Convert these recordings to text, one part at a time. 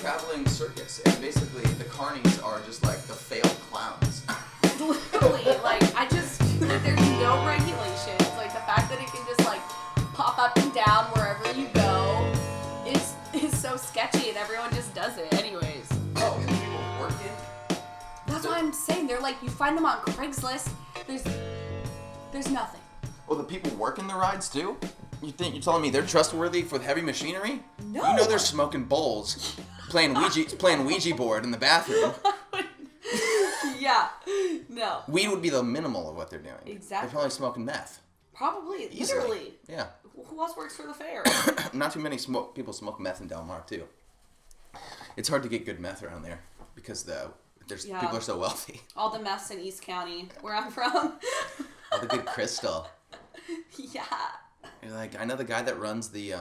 traveling circus, and basically the carnies are just like the failed clowns. Literally, like, there's no regulations. Like, the fact that it can just, like, pop up and down wherever you go is so sketchy, and everyone just does it anyways. Oh, and people working. That's what I'm saying. They're like, you find them on Craigslist. There's nothing. Well, the people working the rides too? You're telling me they're trustworthy for heavy machinery? No. You know they're smoking bowls, playing Ouija board in the bathroom. Yeah. No. Weed would be the minimal of what they're doing. Exactly. They're probably smoking meth. Probably. Easily. Literally. Yeah. Who else works for the fair? Not too many people smoke meth in Del Mar too. It's hard to get good meth around there because people are so wealthy. All the meths in East County, where I'm from. All the good crystal. Yeah. You're like, I know the guy that runs the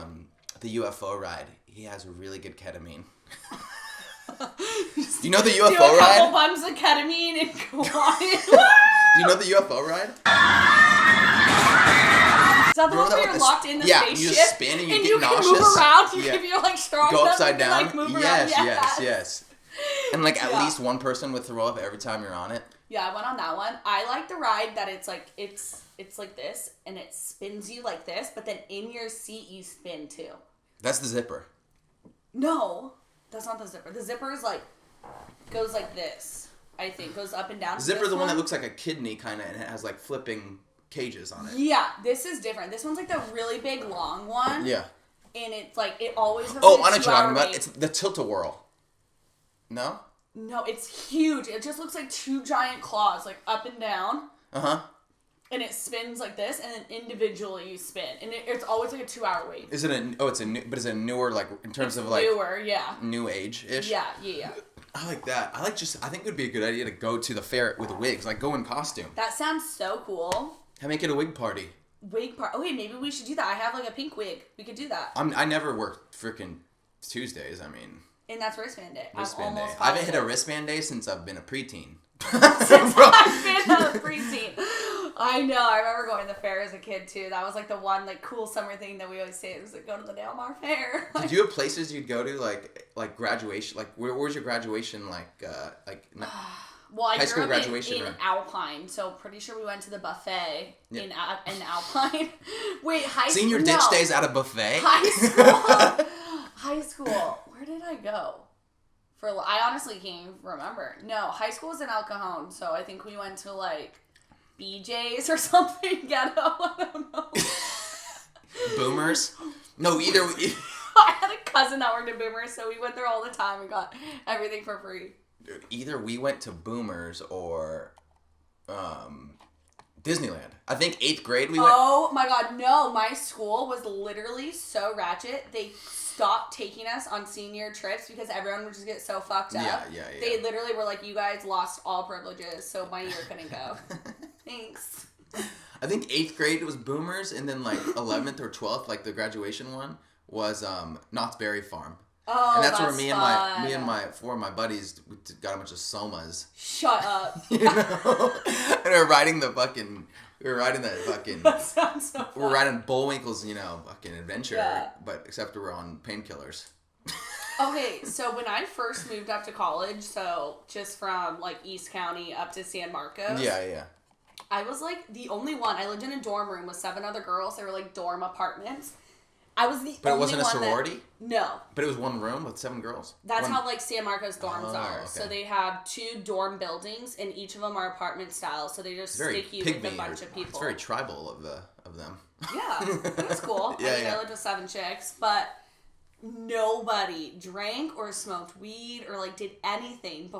UFO ride. He has really good ketamine. You know the UFO ride? ride? Couple bumps of ketamine and go on. Do you know the UFO ride? Is that the one where you're locked in the spaceship? You just spin and you get nauseous. Can move around. If you're like strong go enough, upside down. You can, like, move around. Yes. And like at least one person would throw up every time you're on it. Yeah, I went on that one. I like the ride that it's like like this and it spins you like this, but then in your seat you spin too. That's the zipper. No, that's not the zipper. The zipper is like goes like this. I think goes up and down. The zipper is the one that looks like a kidney kind of, and it has like flipping cages on it. Yeah, this is different. This one's like the really big long one. Yeah. And it's like it always has. I know like what you're talking about. It's the tilt-a-whirl. No? No, it's huge. It just looks like two giant claws, like up and down. Uh-huh. And it spins like this, and then individually you spin. And it's always like a 2-hour wait. Is it but is it newer, like, in terms of, like... newer, yeah. New age-ish? Yeah. I like that. I think it would be a good idea to go to the fair with wigs, like, go in costume. That sounds so cool. And make it a wig party. Wig party. Okay, maybe we should do that. I have, like, a pink wig. We could do that. I never work freaking Tuesdays, I mean... And that's wristband day. Wristband day. I haven't hit a wristband day since I've been a preteen. Since I've been a preteen. I know. I remember going to the fair as a kid too. That was like the one like cool summer thing that we always say. It was like go to the Del Mar Fair. Did you have places you'd go to like graduation? Like where's your graduation Well, I high school grew up graduation in Alpine, so pretty sure we went to the buffet in Alpine. Wait, senior ditch days at a buffet? High school. Where did I go? I honestly can't even remember. No, high school was in El Cajon, so I think we went to like BJ's or something ghetto. I don't know. Boomers? No, either. I had a cousin that worked at Boomers, so we went there all the time and got everything for free. Dude, either we went to Boomers or Disneyland. I think 8th grade we went. Oh my god, no. My school was literally so ratchet. They stopped taking us on senior trips because everyone would just get so fucked up. Yeah. They literally were like, you guys lost all privileges, so my year couldn't go. Thanks. I think 8th grade was Boomers, and then like 11th or 12th, like the graduation one, was Knott's Berry Farm. Oh, and that's where fun. me and four of my buddies got a bunch of somas. Shut up. You know? And we were riding that fucking. That sounds so fun. We're riding Bullwinkle's, fucking adventure, but except we're on painkillers. Okay, so when I first moved up to college, so just from like East County up to San Marcos. Yeah. I was like the only one. I lived in a dorm room with 7 other girls. They were like dorm apartments. I was the only one. But it wasn't a sorority? No. But it was one room with 7 girls? That's how like San Marcos dorms are. Okay. So they have 2 dorm buildings and each of them are apartment style. So they just stick you with a bunch of people. It's very tribal of them. Yeah. It was cool. I lived with 7 chicks, but nobody drank or smoked weed or like did anything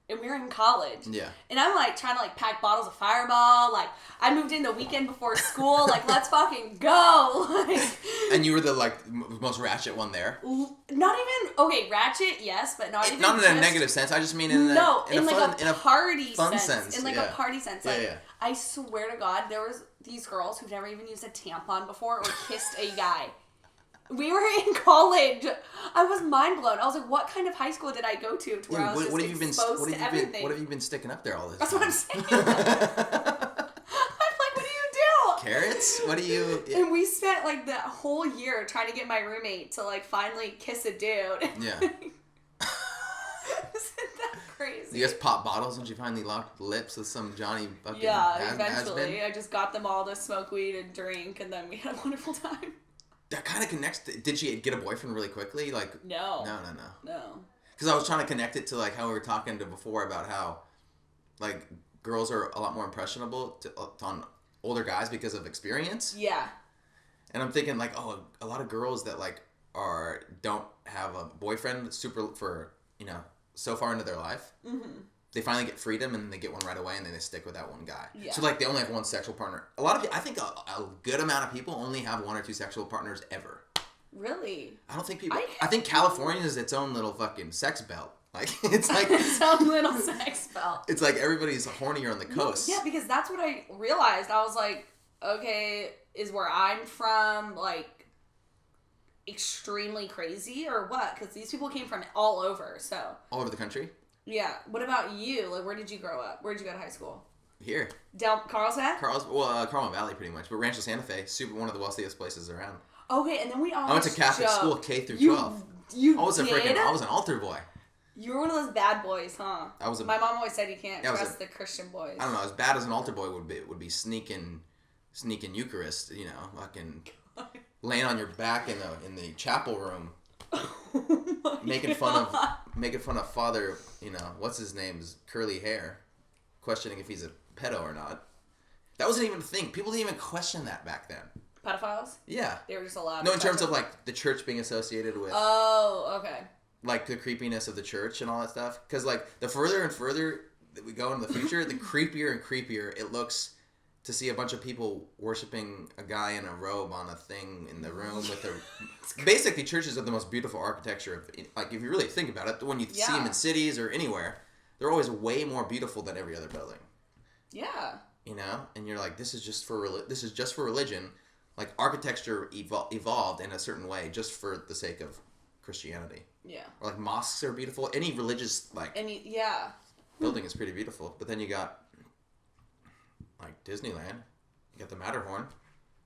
and we were in college. Yeah. And I'm like trying to like pack bottles of Fireball. Like I moved in the weekend before school. Like let's fucking go. Like, and you were the like most ratchet one there. Not even ratchet, yes, but not even. Not in a negative sense. I just mean in a party fun sense. In like a party sense. Like, yeah. I swear to God, there was these girls who've never even used a tampon before or kissed a guy. We were in college. I was mind blown. I was like, what kind of high school did I go to where I was exposed to everything? What have you been sticking up there all this That's time? what I'm saying. I'm like, what do you do? Carrots? What do you... Yeah. And we spent like that whole year trying to get my roommate to like finally kiss a dude. Yeah. crazy. You guys pop bottles and you finally locked lips with some Johnny fucking eventually. I just got them all to smoke weed and drink, and then we had a wonderful time. That kind of connects. Did she get a boyfriend really quickly? Like No. No. Because I was trying to connect it to like how we were talking to before about how like girls are a lot more impressionable on older guys because of experience. Yeah. And I'm thinking like, oh, a lot of girls that like don't have a boyfriend for so far into their life. Mm-hmm. They finally get freedom and they get one right away and then they stick with that one guy. Yeah. So like they only have one sexual partner. A lot of I think a good amount of people only have one or two sexual partners ever. Really? I don't think people. I think California is its own little fucking sex belt. Like it's like its own little sex belt. It's like everybody's hornier on the coast. Yeah, because that's what I realized. I was like, okay, is where I'm from like extremely crazy or what? Because these people came from all over. So all over the country. Yeah. What about you? Like, where did you grow up? Where did you go to high school? Here. Carlsbad? Carmel Valley, pretty much. But Rancho Santa Fe, one of the wealthiest places around. Okay, and then we always I went to Catholic school K through 12. I was an altar boy. You were one of those bad boys, huh? My mom always said you can't trust the Christian boys. I don't know. As bad as an altar boy would be sneaking Eucharist. Fucking laying on your back in the chapel room. Making fun of Father, what's his name's curly hair, questioning if he's a pedo or not. That wasn't even a thing. People didn't even question that back then. Pedophiles? Yeah. They were just allowed. No, in terms of like the church being associated with. Oh, okay. Like the creepiness of the church and all that stuff. Because like the further and further that we go into the future, the creepier and creepier it looks to see a bunch of people worshiping a guy in a robe on a thing in the room with a... Basically, churches are the most beautiful architecture. Like, if you really think about it, when you see them in cities or anywhere, they're always way more beautiful than every other building. Yeah. And you're like, this is just for religion. Like, architecture evolved in a certain way just for the sake of Christianity. Yeah. Or, like, mosques are beautiful. Any religious, building is pretty beautiful. But then you got... like Disneyland, you got the Matterhorn,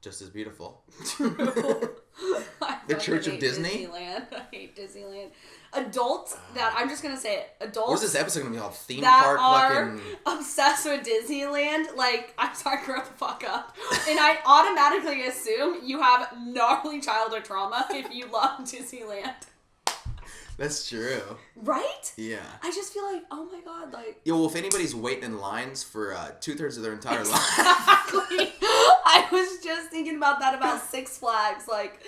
just as beautiful. The Church of Disney. Disneyland. I hate Disneyland. Adults I'm just gonna say it. Adults. What's this episode gonna be called? Theme that park are obsessed with Disneyland. Like, I'm sorry, grow the fuck up. And I automatically assume you have gnarly childhood trauma if you love Disneyland. That's true. Right? Yeah. I just feel like, oh my god, like... Yeah, well, if anybody's waiting in lines for 2/3 of their entire life... Exactly. I was just thinking about that about Six Flags. Like,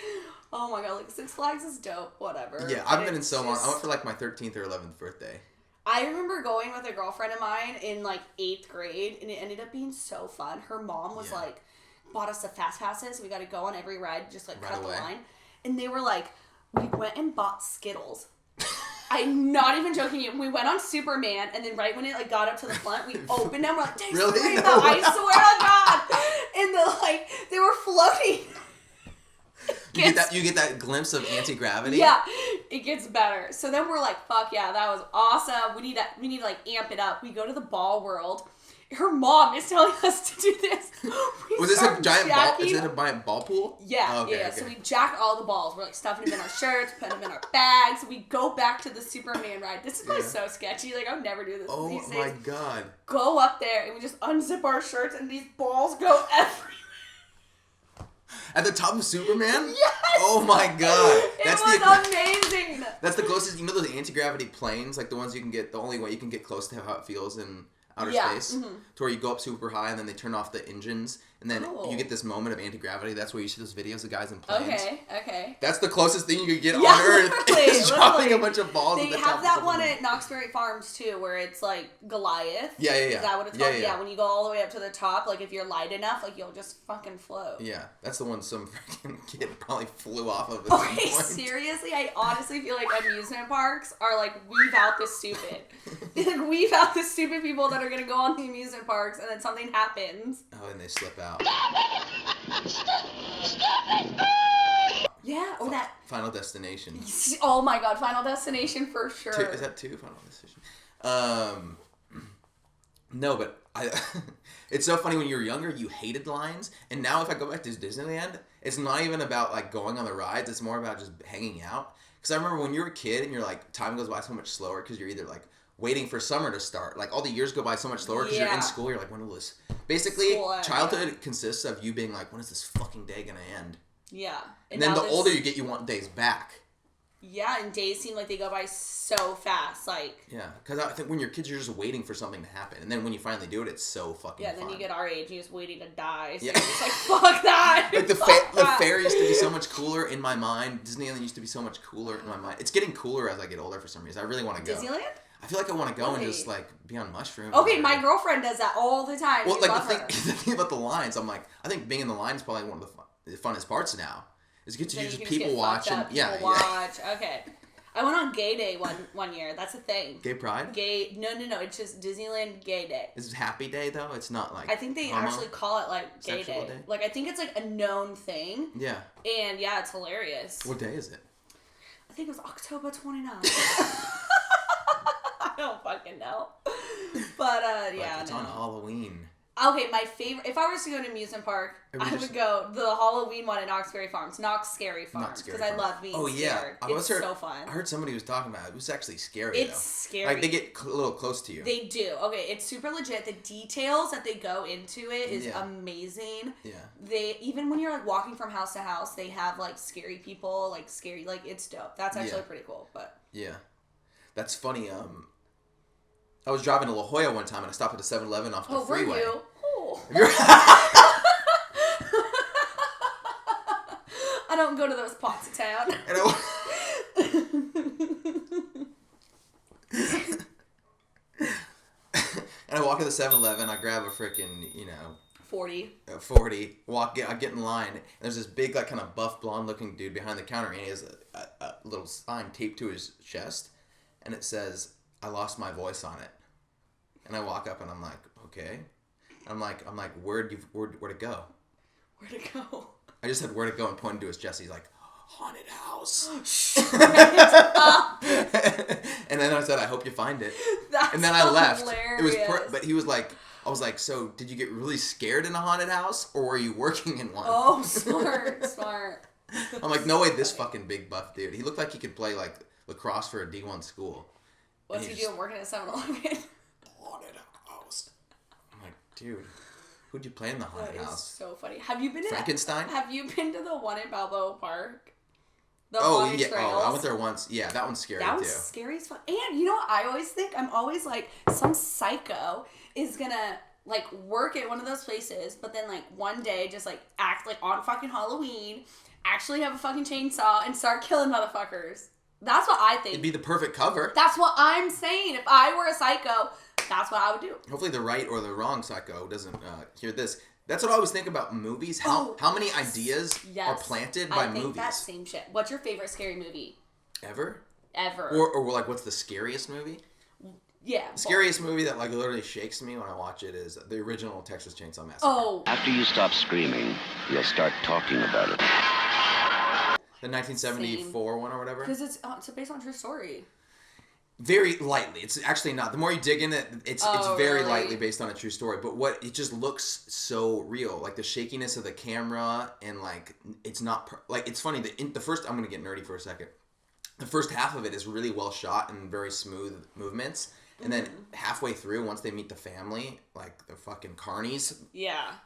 oh my god, like, Six Flags is dope, whatever. Yeah, I've been in so long. I went for, like, my 13th or 11th birthday. I remember going with a girlfriend of mine in, like, 8th grade, and it ended up being so fun. Her mom was, like, bought us the fast passes. We got to go on every ride, just, like, cut the line. And they were like, we went and bought Skittles. I'm not even joking you. We went on Superman, and then right when it like got up to the front, we opened them. We're like, taste really? The rainbow. No. I swear to God. And they were floating. You get that glimpse of anti-gravity. Yeah, it gets better. So then we're like, fuck yeah, that was awesome. We need to like amp it up. We go to the ball world. Her mom is telling us to do this. Was this a giant ball? Is it a giant ball pool? Yeah, oh, okay, yeah. Okay. So we jack all the balls. We're like stuffing them in our shirts, putting them in our bags. We go back to the Superman ride. This is so sketchy. Like, I would never do this. Oh these my days. god. Go up there and we just unzip our shirts and these balls go everywhere. At the top of Superman? Yes! Oh my god. It was amazing. That's the closest, those anti-gravity planes, like the ones you can get, the only way you can get close to how it feels in outer space, to where you go up super high and then they turn off the engines and then you get this moment of anti-gravity. That's where you see those videos of guys in planes. Okay. That's the closest thing you could get on Earth. It's dropping a bunch of balls. They have that one at Knoxbury Farms too, where it's like Goliath. Yeah. Is that what it's called? Yeah, when you go all the way up to the top, like if you're light enough, like you'll just fucking float. Yeah, that's the one some freaking kid probably flew off of. Okay, seriously, I honestly feel like amusement parks are like weave out the stupid. They like weave out the stupid people that are gonna go on the amusement parks, and then something happens. Oh, and they slip out. Yeah, or that Final Destination. Oh my god, Final Destination for sure. Is that 2? Final Destination. No, but it's so funny when you were younger, you hated lines, and now if I go back to Disneyland, it's not even about like going on the rides, it's more about just hanging out. Because I remember when you were a kid and you're like, time goes by so much slower because you're either like waiting for summer to start. Like all the years go by so much slower because you're in school. You're like, when will this? Basically, childhood consists of you being like, when is this fucking day gonna end? Yeah. And then the older you get, you want days back. Yeah, and days seem like they go by so fast. Like. Yeah, because I think when you're kids, you're just waiting for something to happen, and then when you finally do it, it's so fucking. Yeah, then you get our age, you're just waiting to die. So yeah. you're just like, fuck that. Like the fair used to be so much cooler in my mind. Disneyland used to be so much cooler in my mind. It's getting cooler as I get older for some reason. I really want to go. Disneyland? I feel like I want to go and just like be on mushrooms. Okay, my girlfriend does that all the time. Well, like the thing about the lines, I'm like, I think being in the line is probably one of the funnest parts now. Is get to just people watch and watch. Okay. I went on Gay Day one year. That's a thing. Gay Pride? No. It's just Disneyland Gay Day. Is it Happy Day though? It's not like. I think they actually call it like Gay Day. Like I think it's like a known thing. Yeah. And yeah, it's hilarious. What day is it? I think it was October 29th. I don't fucking know. But yeah. It's on Halloween. Okay, my favorite. If I was to go to an amusement park, I would go the Halloween one at Knott's Scary Farms. Because I love being scared. It's so fun. I heard somebody was talking about it. It was actually scary. It's scary. Like they get a little close to you. They do. Okay, it's super legit. The details that they go into it is amazing. Yeah. They even when you're like walking from house to house, they have like scary people, like it's dope. That's actually pretty cool. But yeah, that's funny. I was driving to La Jolla one time and I stopped at a 7-Eleven off the freeway. Were you? Oh. I don't go to those parts of town. And I walk to the 7-Eleven, I grab a freaking, 40. I get in line, and there's this big, like, kind of buff, blonde-looking dude behind the counter, and he has a little sign taped to his chest, and it says, I lost my voice on it. And I walk up and I'm like, okay. I'm like, where'd it go? Where'd it go? I just said where'd it go and pointed to his chest. He's like, haunted house. And then I said, I hope you find it. And then I left. Hilarious. It was but he was like, I was like, so did you get really scared in a haunted house or were you working in one? Oh, smart. I'm like, no way, this fucking big buff dude. He looked like he could play like lacrosse for a D1 school. What's he doing working at 7-Eleven? Haunted house. I'm like, dude, who'd you play in the haunted house? So funny. Have you been to Frankenstein? Have you been to the one in Balboa Park? I went there once. Yeah, that one's scary too. That was scary as fuck. And you know what I always think? I'm always like, some psycho is gonna like work at one of those places, but then like one day just like act like on fucking Halloween, actually have a fucking chainsaw and start killing motherfuckers. That's what I think. It'd be the perfect cover. That's what I'm saying. If I were a psycho, that's what I would do. Hopefully the right or the wrong psycho doesn't hear this. That's what I always think about movies. How many ideas are planted by movies? I think that same shit. What's your favorite scary movie? Ever? Ever. Or like, what's the scariest movie? Yeah. The scariest movie that like literally shakes me when I watch it is the original Texas Chainsaw Massacre. Oh. After you stop screaming, you'll start talking about it. The 1974 one or whatever? Because it's based on a true story. Very lightly. It's actually not. The more you dig in it, it's very lightly based on a true story. But it just looks so real. Like the shakiness of the camera and like it's not it's funny. The first, I'm gonna get nerdy for a second. The first half of it is really well shot and very smooth movements. And then halfway through, once they meet the family, like the fucking carnies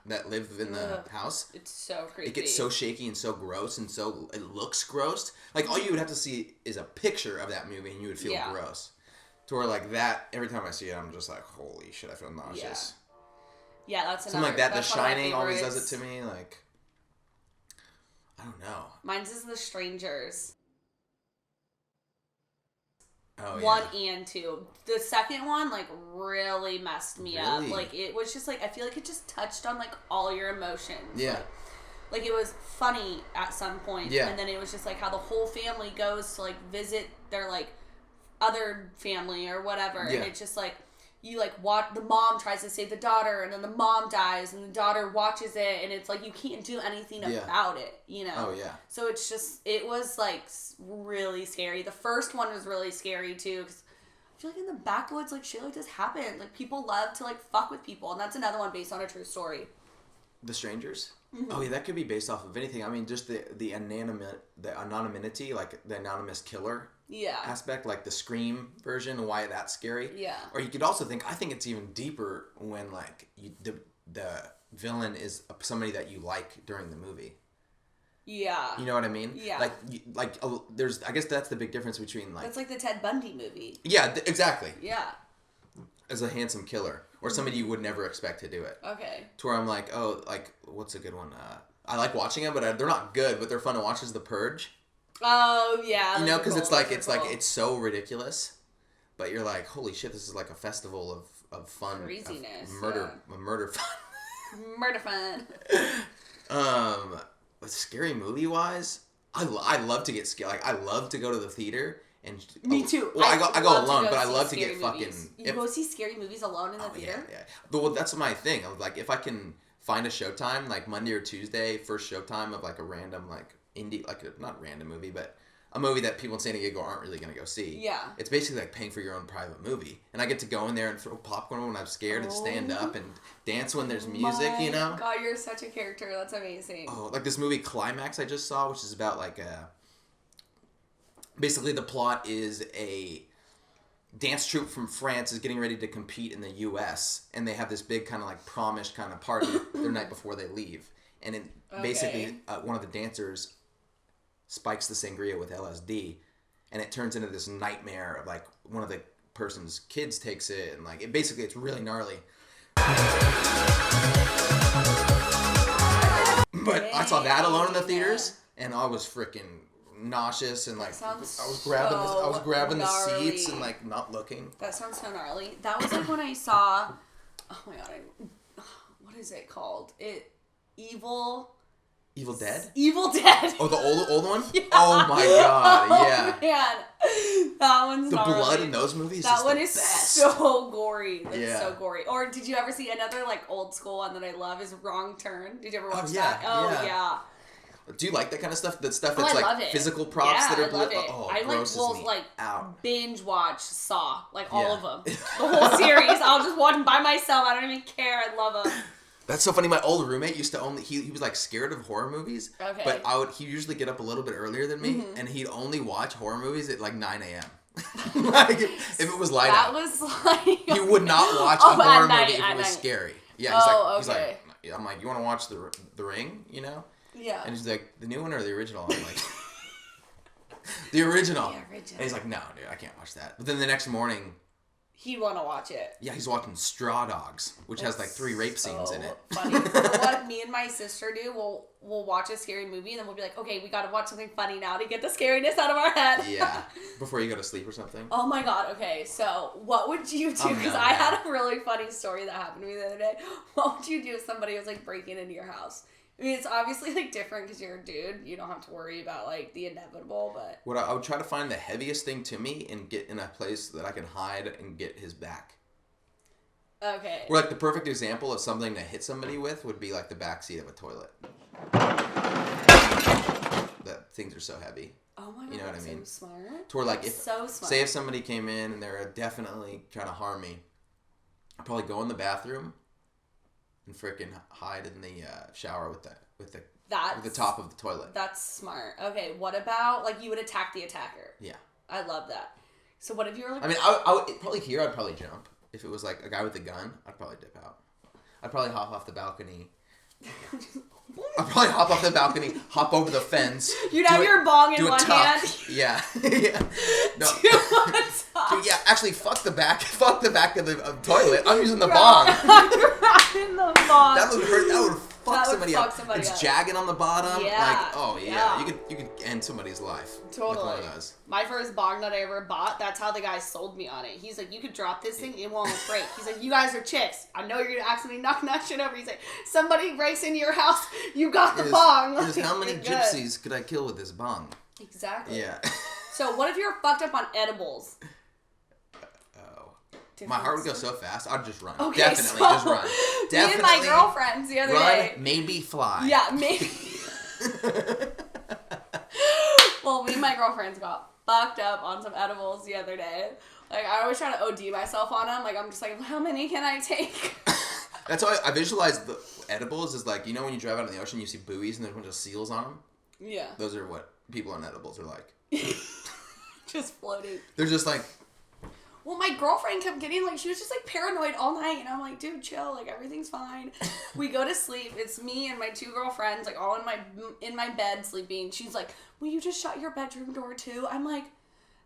that live in the house. It's so creepy. It gets so shaky and so gross and so it looks gross. Like all you would have to see is a picture of that movie and you would feel gross. To where like that, every time I see it, I'm just like, holy shit, I feel nauseous. Yeah, that's something like that. The Shining always does it to me. Like, I don't know. Mine's is The Strangers. Oh, 1 and 2. The second one, like, really messed me up. Like, it was just, like, I feel like it just touched on, like, all your emotions. Yeah. Like, it was funny at some point. Yeah. And then it was just, like, how the whole family goes to, like, visit their, like, other family or whatever. Yeah. And it's just, like, you, like, watch, the mom tries to save the daughter, and then the mom dies, and the daughter watches it, and it's, like, you can't do anything about it, you know? Oh, yeah. So it's just, it was, like, really scary. The first one was really scary, too, because I feel like in the backwoods, like, shit like this happened. Like, people love to, like, fuck with people, and that's another one based on a true story. The Strangers? Mm-hmm. Oh, yeah, that could be based off of anything. I mean, just the anonymity, like, the anonymous killer aspect, like the Scream version, and why that's scary. Yeah. Or you could also think, I think it's even deeper when like the villain is somebody that you like during the movie. Yeah. You know what I mean? Yeah. There's, I guess that's the big difference between like. That's like the Ted Bundy movie. Yeah, exactly. Yeah. As a handsome killer, or somebody you would never expect to do it. Okay. To where I'm like, oh, like what's a good one? I like watching them, but they're not good, but they're fun to watch. Is The Purge. Oh yeah. You know, because it's so ridiculous, but you're like, holy shit, this is like a festival of fun, craziness, murder fun. Murder fun. Scary movie wise, I love to get scared. Like I love to go to the theater and. Me too. Well, I go alone, but I love to get movies. You go see scary movies alone in the theater? Yeah. Well, that's my thing. Like if I can find a showtime, like Monday or Tuesday, first showtime of like a random like indie, like a, not random movie, but a movie that people in San Diego aren't really going to go see. Yeah. It's basically like paying for your own private movie. And I get to go in there and throw popcorn when I'm scared and stand up and dance when there's music, you know? God, you're such a character. That's amazing. Oh, like this movie Climax I just saw, which is about like basically the plot is a dance troupe from France is getting ready to compete in the U.S. and they have this big kind of like prom-ish kind of party the night before they leave. And basically one of the dancers spikes the sangria with LSD, and it turns into this nightmare of like one of the person's kids takes it, and like basically it's really gnarly. But I saw that alone in the theaters, and I was freaking nauseous, and like I was grabbing the seats and like not looking. That sounds so gnarly. That was like when I saw, oh my god, what is it called? Evil Dead? Evil Dead. Oh, the old one? Yeah. Oh my god, yeah. Oh man, that one's the gnarly. blood in those movies. That one is best. so gory. That's yeah. so gory. Or did you ever see another like old school one that I love is Wrong Turn? Did you ever watch that? Oh yeah. Do you like that kind of stuff? That stuff that's like physical props yeah, that are I love it. Oh, I will like out. binge watch Saw, like all of them, the whole series. I'll just watch them by myself. I don't even care. I love them. That's so funny. My old roommate used to only he was like scared of horror movies. Okay. But he'd usually get up a little bit earlier than me, and he'd only watch horror movies at like 9 a.m. Like if it was light out. That was like he would not watch a horror movie if it was scary. Yeah. He's like, I'm like, you want to watch the Ring? You know? Yeah. And he's like, the new one or the original? I'm like, the original. The original. And he's like, no, dude, I can't watch that. But then the next morning, he'd want to watch it. yeah, he's watching Straw Dogs, which has like 3 rape scenes in it. Funny. What me and my sister do, we'll watch a scary movie and then we'll be like, okay, we got to watch something funny now to get the scariness out of our head. Yeah. Before you go to sleep or something. Oh my god. Okay, so what would you do? Because I had a really funny story that happened to me the other day. What would you do if somebody was like breaking into your house? I mean, it's obviously like different because you're a dude. You don't have to worry about like the inevitable, but I would try to find the heaviest thing to me and get in a place that I can hide and get his back. Okay. Or like the perfect example of something to hit somebody with would be like the back seat of a toilet. That things are so heavy. Oh my god. You know what I mean? So smart. To where like so smart. Say if somebody came in and they're definitely trying to harm me, I'd probably go in the bathroom and freaking hide in the shower with the top of the toilet. That's smart. Okay, what about like you would attack the attacker? Yeah. I love that. So what if you were like? I mean, I would probably here. I'd probably jump. If it was like a guy with a gun, I'd probably dip out. I'd probably hop off the balcony. I'd probably hop off the balcony, hop over the fence. You'd have your bong in one hand. Yeah. Yeah. No. Dude, yeah, actually, fuck the back of the toilet. I'm using the bong. In the bong. That would hurt. That would fuck somebody up. Somebody it's up. jagging on the bottom. Yeah. Like, oh yeah. You could end somebody's life. Totally. With one of those. My first bong that I ever bought, that's how the guy sold me on it. He's like, you could drop this thing, it won't break. He's like, you guys are chicks. I know you're gonna accidentally knock that shit over. He's like, somebody breaks into your house, you got the bong. How many gypsies could I kill with this bong? Exactly. Yeah. So what if you're fucked up on edibles? My heart would go so fast, I'd just run. Okay, Definitely, so just run. Definitely. Me and my girlfriends the other day. Maybe fly. Yeah, maybe. Well, me and my girlfriends got fucked up on some edibles the other day. Like, I always try to OD myself on them. Like, I'm just like, how many can I take? That's how I visualize the edibles is like, you know when you drive out in the ocean, you see buoys and there's a bunch of seals on them? Yeah. Those are what people on edibles are like. Just floating. They're just like... Well, my girlfriend kept getting, like, she was just, like, paranoid all night. And I'm like, dude, chill. Like, everything's fine. We go to sleep. It's me and my 2 girlfriends, like, all in my bed sleeping. She's like, will you just shut your bedroom door, too? I'm like,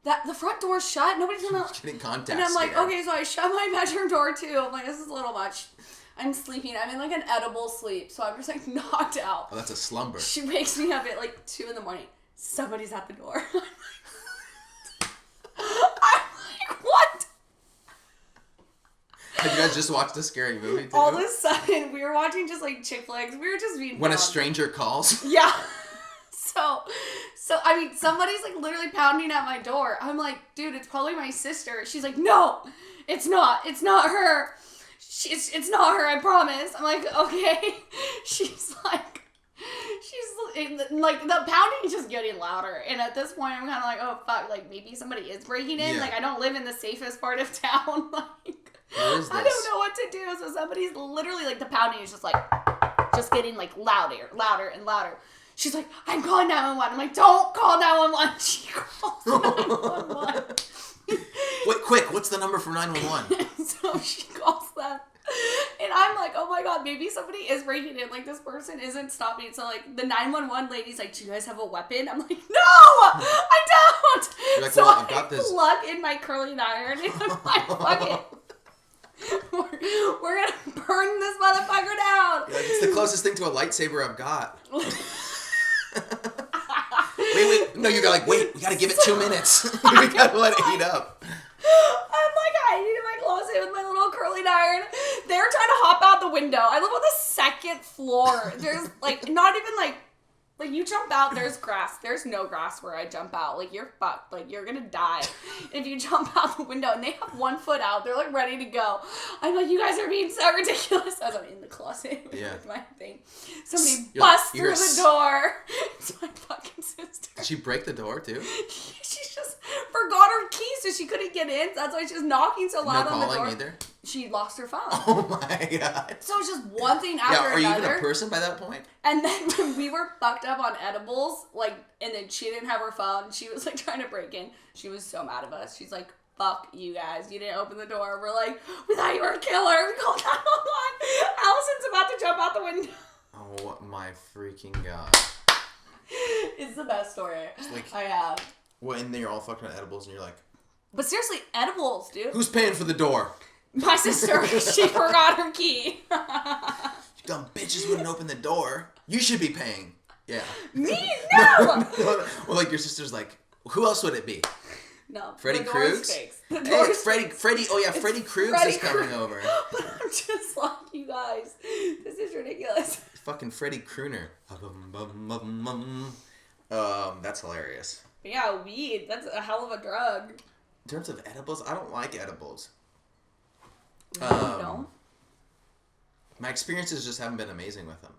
the front door's shut. Nobody's gonna... Getting contact. And I'm like, scared. okay, so I shut my bedroom door, too. I'm like, this is a little much. I'm sleeping. I'm in, like, an edible sleep. So I'm just, like, knocked out. Oh, that's a slumber. She wakes me up at, like, 2 in the morning. Somebody's at the door. I'm like, what? Had you guys just watched a scary movie, too? All of a sudden, we were watching just, like, chick flicks. We were just being When dumb. a stranger calls? Yeah. So, I mean, somebody's, like, literally pounding at my door. I'm like, dude, it's probably my sister. She's like, no, it's not. It's not her. It's not her, I promise. I'm like, okay. She's like, the pounding is just getting louder. And at this point, I'm kind of like, oh, fuck. Like, maybe somebody is breaking in. Yeah. Like, I don't live in the safest part of town. Like, What is this? I don't know what to do. So somebody's literally, like, the pounding is just, like, just getting, like, louder and louder. She's like, I'm calling 911. I'm like, don't call 911. She calls 911. Wait, quick, what's the number for 911? So she calls them. And I'm like, oh my god, maybe somebody is breaking in. Like, this person isn't stopping. So, like, the 911 lady's like, do you guys have a weapon? I'm like, no, I don't. You're like, so well, I've got this. plug in my curling iron and I'm like, fuck it. We're gonna burn this motherfucker down. You're like, it's the closest thing to a lightsaber I've got. Wait. No, you got like, wait, we gotta give it 2 minutes. We gotta let it heat up. I'm like hiding in my closet with my little curling iron. They're trying to hop out the window. I live on the 2nd floor. There's like not even like you jump out, there's grass. There's no grass where I jump out. Like, you're fucked. Like, you're gonna die if you jump out the window. And they have 1 foot out. They're like ready to go. I'm like, you guys are being so ridiculous. As I'm in the closet with my thing. Somebody busts through the door. It's my fucking sister. Did she break the door too? She just forgot her key, so she couldn't get in. That's why she's knocking so loud on the door. No calling either? She lost her phone. Oh my god. So it's just one thing after another. Yeah, are you even a person by that point? And then when we were fucked up on edibles, like, and then she didn't have her phone, she was like trying to break in. She was so mad at us. She's like, fuck you guys. You didn't open the door. We're like, we thought you were a killer. We called 911. Allison's about to jump out the window. Oh my freaking god. It's the best story like, I have. Well, and then you're all fucking on edibles and you're like, but seriously, edibles, dude. who's paying for the door? My sister, she forgot her key. You dumb bitches wouldn't open the door. You should be paying. Yeah. Me? No! Well, like, your sister's like, who else would it be? No. Freddy the door's Kruegs? fixed. The Hey, door's Freddy, oh yeah, Freddy Kruegs is coming over. But I'm just like, you guys, this is ridiculous. Fucking Freddy Crooner. That's hilarious. But yeah, weed, that's a hell of a drug. In terms of edibles, I don't like edibles. No, you don't? My experiences just haven't been amazing with them.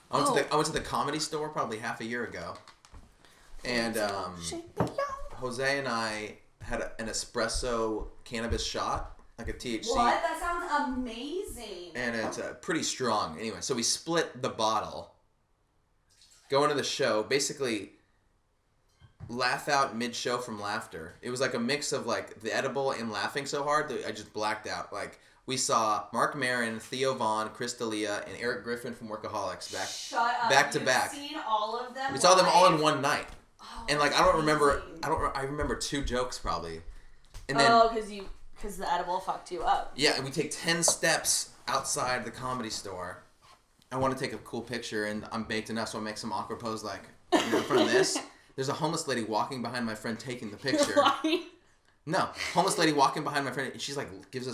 I went to the Comedy Store probably half a year ago, and Jose and I had an espresso cannabis shot, like a THC. What? That sounds amazing. And it's pretty strong. Anyway, so we split the bottle. Go into the show, basically laugh out mid-show from laughter. It was like a mix of like the edible and laughing so hard that I just blacked out. Like, we saw Mark Maron, Theo Vaughn, Chris D'Elia, and Eric Griffin from Workaholics back to back. You've seen all of them? We saw them all in one night. Oh, and like, I remember 2 jokes probably. And then, because the edible fucked you up. yeah, and we take 10 steps outside the Comedy Store. I want to take a cool picture, and I'm baked enough, so I make some awkward pose like, in front of this. There's a homeless lady walking behind my friend taking the picture. You're lying. No, homeless lady walking behind my friend, and she's like, gives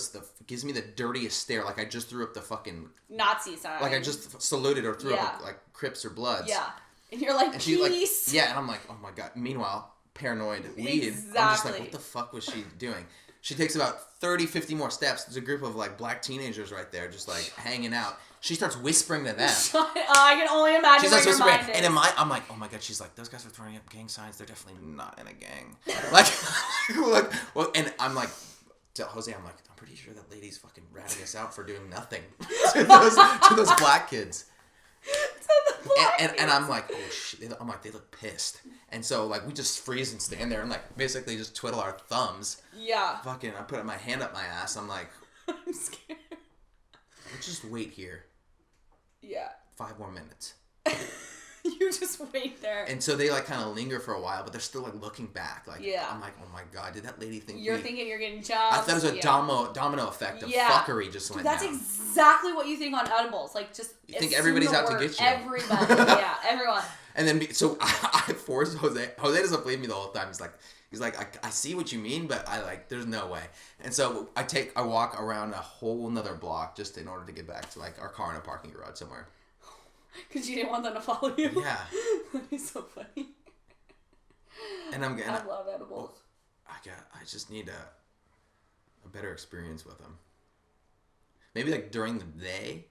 me the dirtiest stare, like I just threw up the fucking Nazi sign. like I just saluted or threw up like Crips or Bloods. Yeah, and you're like, and peace. Like, yeah, and I'm like, oh my god. Meanwhile, paranoid weed. Exactly. I'm just like, what the fuck was she doing? She takes about 30, 50 more steps. There's a group of like black teenagers right there, just like hanging out. She starts whispering to them. I can only imagine She's where like your whispering, mind is. and I'm like, oh my god. She's like, those guys are throwing up gang signs. They're definitely not in a gang. Like, well, and I'm like, to Jose, I'm like, I'm pretty sure that lady's fucking ratting us out for doing nothing to those black kids. So and I'm like, oh shit. I'm like, they look pissed. And so like we just freeze and stand there and like basically just twiddle our thumbs. Yeah. Fucking, I put my hand up my ass. I'm like, I'm scared. let's just wait here. Yeah. 5 more minutes. You just wait there. And so they like kind of linger for a while, but they're still like looking back. Like, yeah. I'm like, oh my god, did that lady think you're thinking you're getting jumped? I thought it was a domino effect of fuckery just went That's down. exactly what you think on edibles. Like, just you think everybody's out to get you. Everybody, yeah, everyone. And then, so I forced Jose. Jose doesn't believe me the whole time. He's like, I see what you mean, but there's no way. And so I walk around a whole nother block just in order to get back to like our car in a parking garage somewhere. Because you didn't want them to follow you? Yeah. That is so funny. And I love edibles. I just need a better experience with them. Maybe like during the day,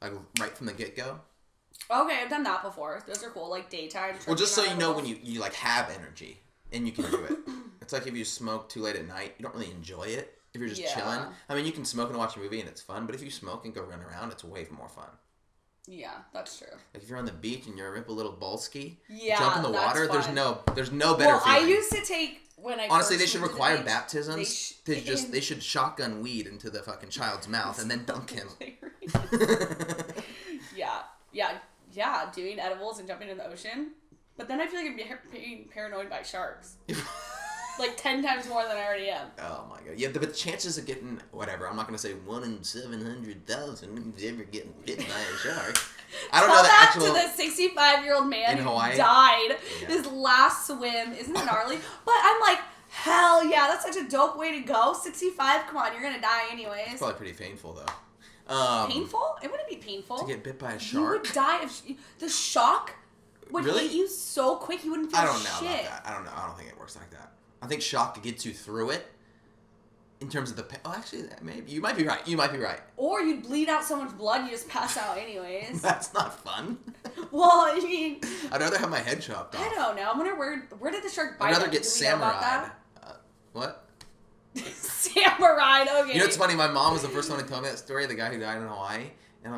like right from the get-go. Okay, I've done that before. Those are cool, like daytime. Well, just so you know when you like have energy and you can do it. It's like if you smoke too late at night, you don't really enjoy it. If you're just chilling. I mean, you can smoke and watch a movie and it's fun, but if you smoke and go run around, it's way more fun. Yeah, that's true. Like if you're on the beach and you're a rip a little bolski, yeah, jump in the water, fun. there's no better feeling. I used to take when I honestly, first they should moved to require the beach, baptisms. They should shotgun weed into the fucking child's mouth and then dunk him. yeah, doing edibles and jumping in the ocean. But then I feel like I'm being paranoid by sharks. Like 10 times more than I already am. Oh my god. Yeah, but the chances of getting, whatever, I'm not going to say 1 in 700,000 is ever getting bit by a shark. I don't know the actual... to the 65-year-old man in Hawaii? Who died. Yeah. His last swim. Isn't it gnarly? But I'm like, hell yeah, that's such a dope way to go. 65, come on, you're going to die anyways. It's probably pretty painful though. Painful? It wouldn't be painful. To get bit by a shark? You would die if... The shock would hit you so quick you wouldn't feel shit. I don't know about that. I don't know. I don't think it works like that. I think shock gets you through it in terms of the pain. Oh, actually, maybe. You might be right. Or you'd bleed out so much blood you just pass out anyways. That's not fun. Well, I mean... I'd rather have my head chopped off. I don't know. I'm wondering where did the shark bite? I'd rather get samurai. What? Samurai, okay. You know what's funny? My mom was the first one to tell me that story, the guy who died in Hawaii. And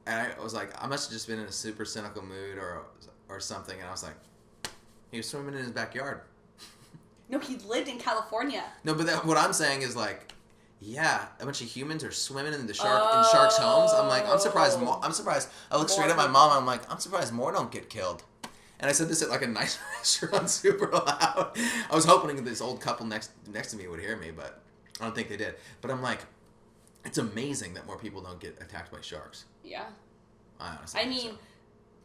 I was like, I must have just been in a super cynical mood or something. And I was like, he was swimming in his backyard. No, he lived in California. No, but what I'm saying is like, yeah, a bunch of humans are swimming in sharks' homes. I'm like, I'm surprised. I look straight at my mom. I'm like, I'm surprised more don't get killed. And I said this at like a nice restaurant, super loud. I was hoping this old couple next to me would hear me, but I don't think they did. But I'm like, it's amazing that more people don't get attacked by sharks. Yeah. I mean. So.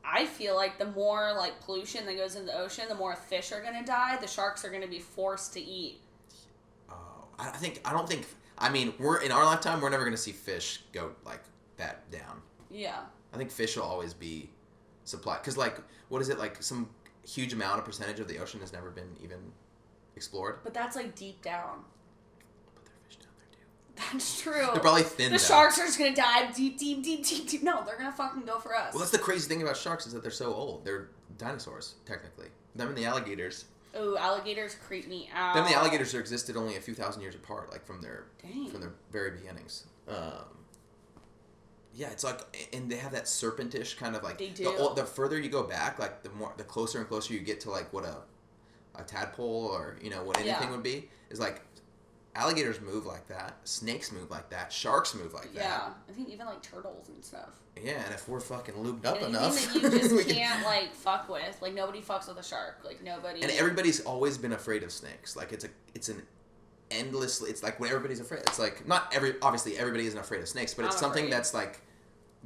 I feel like the more like pollution that goes into the ocean, the more fish are gonna die. The sharks are gonna be forced to eat. Oh, I mean, we're in our lifetime, we're never gonna see fish go like that down. Yeah. I think fish will always be supplied because like what is it like some huge amount of percentage of the ocean has never been even explored. But that's like deep down. That's true. They're probably thin. The sharks are just gonna dive deep. No, they're gonna fucking go for us. Well, that's the crazy thing about sharks is that they're so old. They're dinosaurs, technically. Them and the alligators. Ooh, alligators creep me out. Them and the alligators existed only a few thousand years apart, like from their very beginnings. Yeah, it's like, and they have that serpentish kind of like. They do. The further you go back, like the closer and closer you get to like what a tadpole or what anything would be is like. Alligators move like that. Snakes move like that. Sharks move like that. Yeah, I think even like turtles and stuff. Yeah, and if we're fucking lubed up enough, that you just can't like fuck with. Like nobody fucks with a shark. Like nobody. And everybody's always been afraid of snakes. Like it's an endlessly. It's like when everybody's afraid. It's like obviously everybody isn't afraid of snakes, but it's something that's like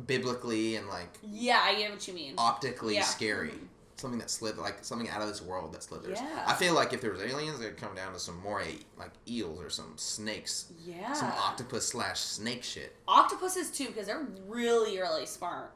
biblically and like. Yeah, I get what you mean. Optically scary. Something that something out of this world that slithers. Yeah. I feel like if there was aliens, they'd come down to some more like eels or some snakes. Yeah. Some octopus/snake shit. Octopuses too, because they're really, really smart.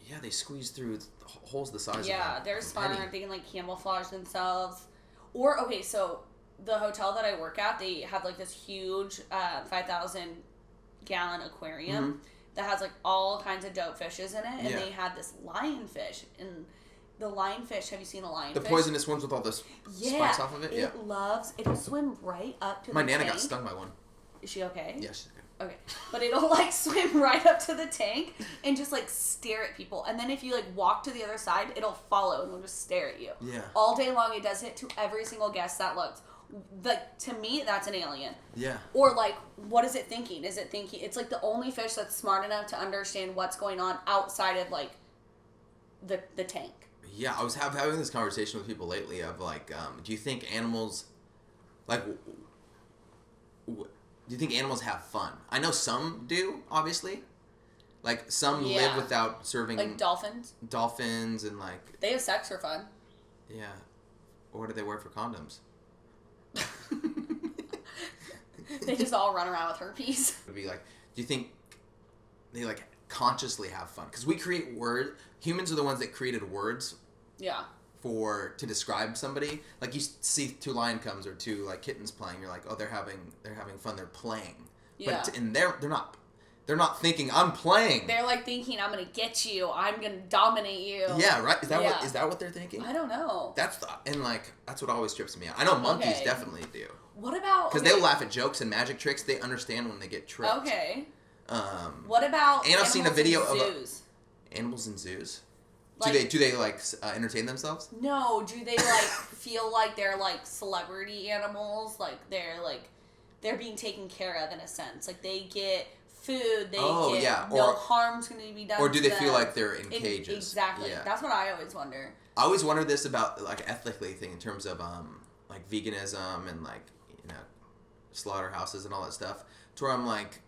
Yeah, they squeeze through holes the size of Yeah, they're smart. They can like camouflage themselves. Or okay, so the hotel that I work at, they have like this huge 5,000-gallon aquarium that has like all kinds of dope fishes in it, and they had this lionfish and. The lionfish, have you seen a lionfish? The poisonous ones with all the spikes off of it? It'll swim right up to My the Nana tank. got stung by one. Is she okay? Yeah, she's good. Okay. But it'll, like, swim right up to the tank and just, like, stare at people. And then if you, like, walk to the other side, it'll follow and it'll just stare at you. Yeah. All day long, it does it to every single guest that looks. Like, to me, that's an alien. Yeah. Or, like, what is it thinking? Is it thinking... It's, like, the only fish that's smart enough to understand what's going on outside of, like, the tank. Yeah, I was having this conversation with people lately of, like, do you think animals... Like... Do you think animals have fun? I know some do, obviously. Like, some live without serving... Like dolphins? Dolphins and, like... They have sex for fun. Yeah. Or what do they wear for condoms? They just all run around with herpes. It'd be like, do you think they, like, consciously have fun? Because we create words... Humans are the ones that created words... Yeah. To describe somebody. Like, you see two lion cubs or two, like, kittens playing, you're like, oh, they're having fun, they're playing. Yeah. But they're not thinking, I'm playing. They're, like, thinking, I'm gonna get you, I'm gonna dominate you. Yeah, right? Is that what they're thinking? I don't know. That's what always trips me out. I know monkeys definitely do. What about... Because they'll laugh at jokes and magic tricks, they understand when they get tricked. Okay. What about and I've seen a video of zoos? Animals in zoos? Like, do they entertain themselves? No, do they, like, feel like they're, like, celebrity animals? Like, they're being taken care of in a sense. Like, they get food, no harm's going to be done to them. Or do they feel like they're in cages? Exactly. Yeah. That's what I always wonder. I always wonder this about, like, ethically thing in terms of, like, veganism and, like, you know, slaughterhouses and all that stuff. To where I'm like,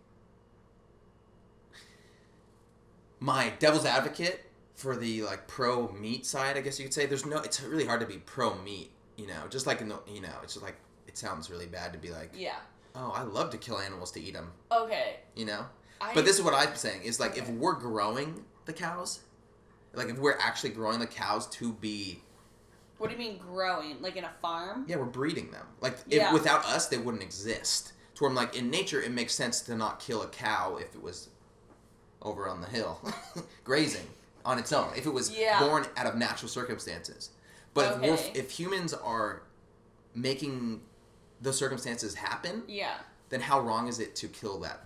my devil's advocate for the, like, pro-meat side, I guess you could say. It's really hard to be pro-meat, you know, just like, it's just like, it sounds really bad to be like, yeah, oh, I love to kill animals to eat them. Okay. You know? But this is what I'm saying, is, like, if we're growing the cows, like, if we're actually growing the cows to be... What do you mean growing? Like, in a farm? Yeah, we're breeding them. Like, if, without us, they wouldn't exist. To where I'm like, in nature, it makes sense to not kill a cow if it was over on the hill, grazing. On its own, if it was born out of natural circumstances. But if humans are making those circumstances happen, then how wrong is it to kill that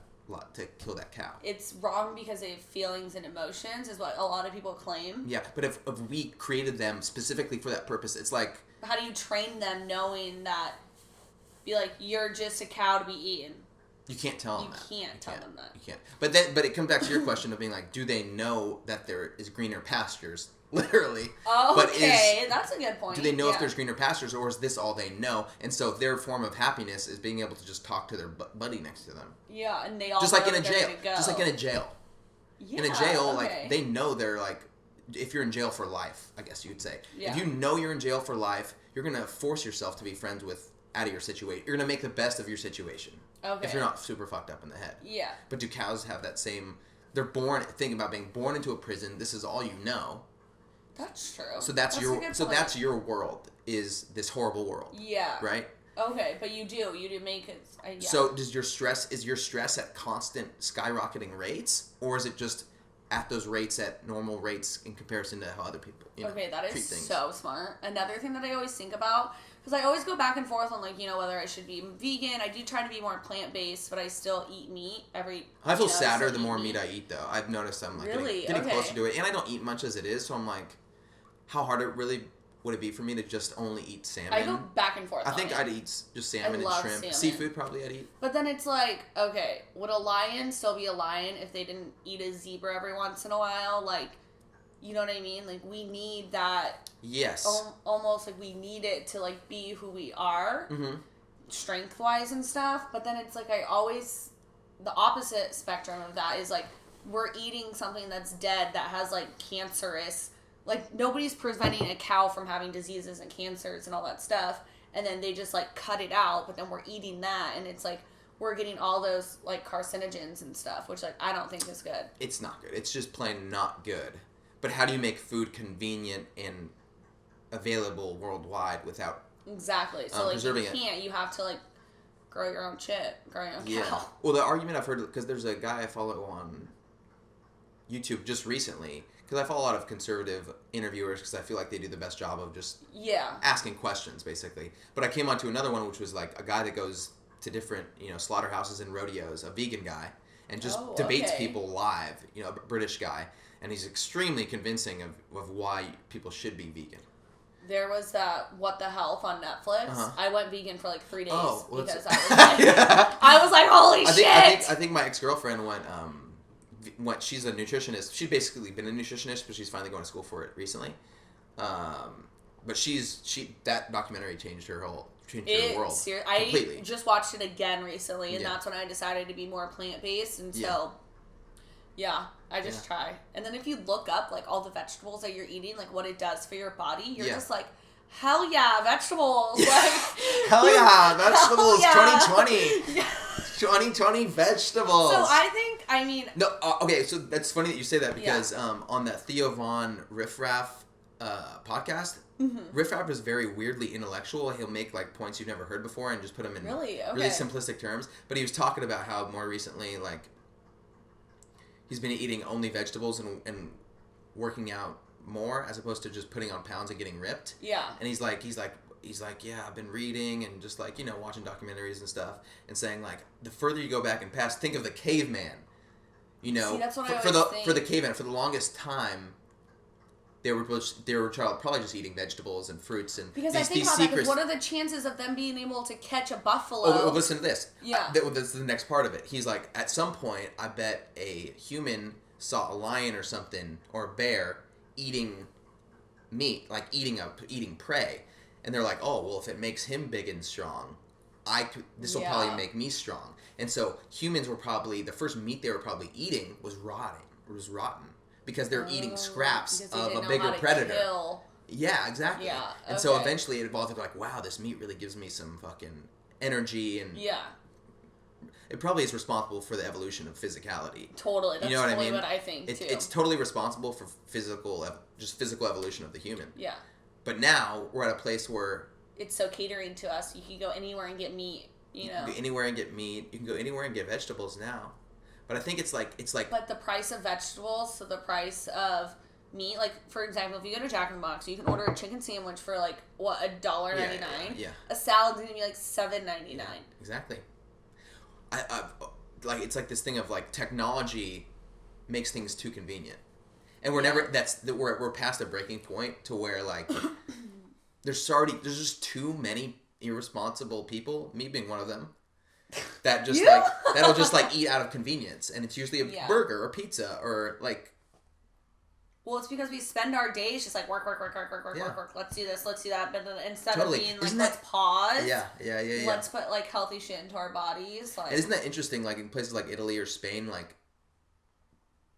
cow? It's wrong because they have feelings and emotions, is what a lot of people claim. Yeah, but if we created them specifically for that purpose, it's like... How do you train them knowing that, be like, you're just a cow to be eaten? You can't tell them that. You can't tell them that. You can't. But it comes back to your question of being like, do they know that there is greener pastures? Literally. Oh, okay. That's a good point. Do they know if there's greener pastures, or is this all they know? And so their form of happiness is being able to just talk to their buddy next to them. Yeah, and they all just like in a jail. Just like in a jail. Yeah, in a jail, like, they know they're, like, if you're in jail for life, I guess you'd say. Yeah. If you know you're in jail for life, you're going to force yourself to be friends with out of your situation. You're going to make the best of your situation. Okay. If you're not super fucked up in the head. Yeah. But do cows have that same... They're born... Thinking about being born into a prison. This is all you know. That's true. So that's your world, is this horrible world. Yeah. Right? Okay, but you do make it... yeah. So is your stress at constant skyrocketing rates? Or is it just at those rates, at normal rates in comparison to how other people, okay, that is so smart. Another thing that I always think about... Because I always go back and forth on, like, whether I should be vegan. I do try to be more plant-based, but I still eat meat I feel sadder the more meat I eat, though. I've noticed I'm, like, getting closer to it. And I don't eat much as it is, so I'm like, how hard would it be for me to just only eat salmon? I go back and forth. I think I'd eat just salmon and shrimp. Salmon. Seafood, probably I'd eat. But then it's like, okay, would a lion still be a lion if they didn't eat a zebra every once in a while? Like... You know what I mean? Like, we need that. Yes. Almost like we need it to, like, be who we are, strength-wise and stuff. But then it's like the opposite spectrum of that is, like, we're eating something that's dead that has, like, cancerous. Like, nobody's preventing a cow from having diseases and cancers and all that stuff. And then they just, like, cut it out. But then we're eating that. And it's like, we're getting all those, like, carcinogens and stuff, which, like, I don't think is good. It's not good. It's just plain not good. But how do you make food convenient and available worldwide without exactly? So like you can't. You have to like grow your own shit, grow your own cow. Well, the argument I've heard, because there's a guy I follow on YouTube just recently, because I follow a lot of conservative interviewers because I feel like they do the best job of just asking questions basically. But I came onto another one which was like a guy that goes to different, slaughterhouses and rodeos, a vegan guy, and just debates people live, a British guy, and he's extremely convincing of why people should be vegan. There was that What the Health on Netflix. I went vegan for like 3 days because I was like, holy shit! I think my ex-girlfriend went. She's a nutritionist. She's basically been a nutritionist, but she's finally going to school for it recently. But that documentary changed her world completely. I just watched it again recently, and that's when I decided to be more plant-based, and so I just try. And then if you look up like all the vegetables that you're eating, like what it does for your body, you're just like, hell yeah, vegetables! Like, hell yeah, vegetables! Hell yeah. 2020, 2020 vegetables. So no, okay. So that's funny that you say that because on that Theo Von Riff Raff podcast. Riff Raff is very weirdly intellectual. He'll make like points you've never heard before and just put them in really simplistic terms. But he was talking about how more recently, like, he's been eating only vegetables and working out more as opposed to just putting on pounds and getting ripped. Yeah. And he's like, yeah, I've been reading and just like, watching documentaries and stuff and saying like, the further you go back in past, think of the caveman. See, that's what for the caveman, for the longest time, they were probably just eating vegetables and fruits and because I think about that. Because what are the chances of them being able to catch a buffalo? Oh, listen to this. Yeah, this is the next part of it. He's like, at some point, I bet a human saw a lion or something or a bear eating meat, like eating prey, and they're like, oh, well, if it makes him big and strong, this will probably make me strong. And so humans were probably the first meat they were probably eating was rotten. Because they're eating scraps of a bigger predator. Kill. Yeah, exactly. Yeah, and so eventually it evolved into like, wow, this meat really gives me some fucking energy and it probably is responsible for the evolution of physicality. Totally, that's totally what I think too. It's totally responsible for physical evolution of the human. Yeah. But now we're at a place where it's so catering to us. You can go anywhere and get meat. You can go anywhere and get meat. You can go anywhere and get vegetables now. But I think it's like. But the price of vegetables, so the price of meat, like for example, if you go to Jack in the Box, you can order a chicken sandwich for like what $1.99. Yeah. A salad's gonna be like $7.99. Yeah, exactly. I like it's like this thing of like technology makes things too convenient, and we're past a breaking point to where like there's just too many irresponsible people, me being one of them. That just that'll just like eat out of convenience, and it's usually a burger or pizza or like. Well, it's because we spend our days just like work. Let's do this, let's do that, but then instead of being like, let's pause. Yeah. Let's put like healthy shit into our bodies. Like, and isn't that interesting? Like in places like Italy or Spain, like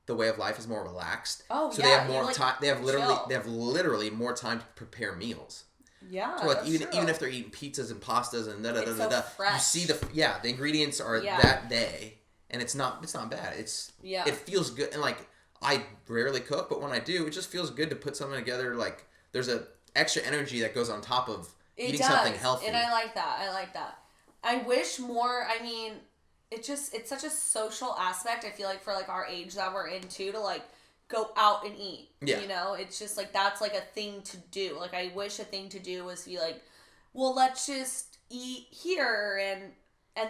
the way of life is more relaxed. Oh, so they have more time. They have literally more time to prepare meals. Yeah, so like even if they're eating pizzas and pastas and you see the ingredients are that day, and it's not bad. It feels good, and like I rarely cook, but when I do, it just feels good to put something together. Like there's a extra energy that goes on top of eating something healthy, and I like that. I wish more. I mean, it's such a social aspect. I feel like for like our age that we're into to like. Go out and eat. Yeah. It's just like that's like a thing to do. Like I wish a thing to do was to be like, well, let's just eat here and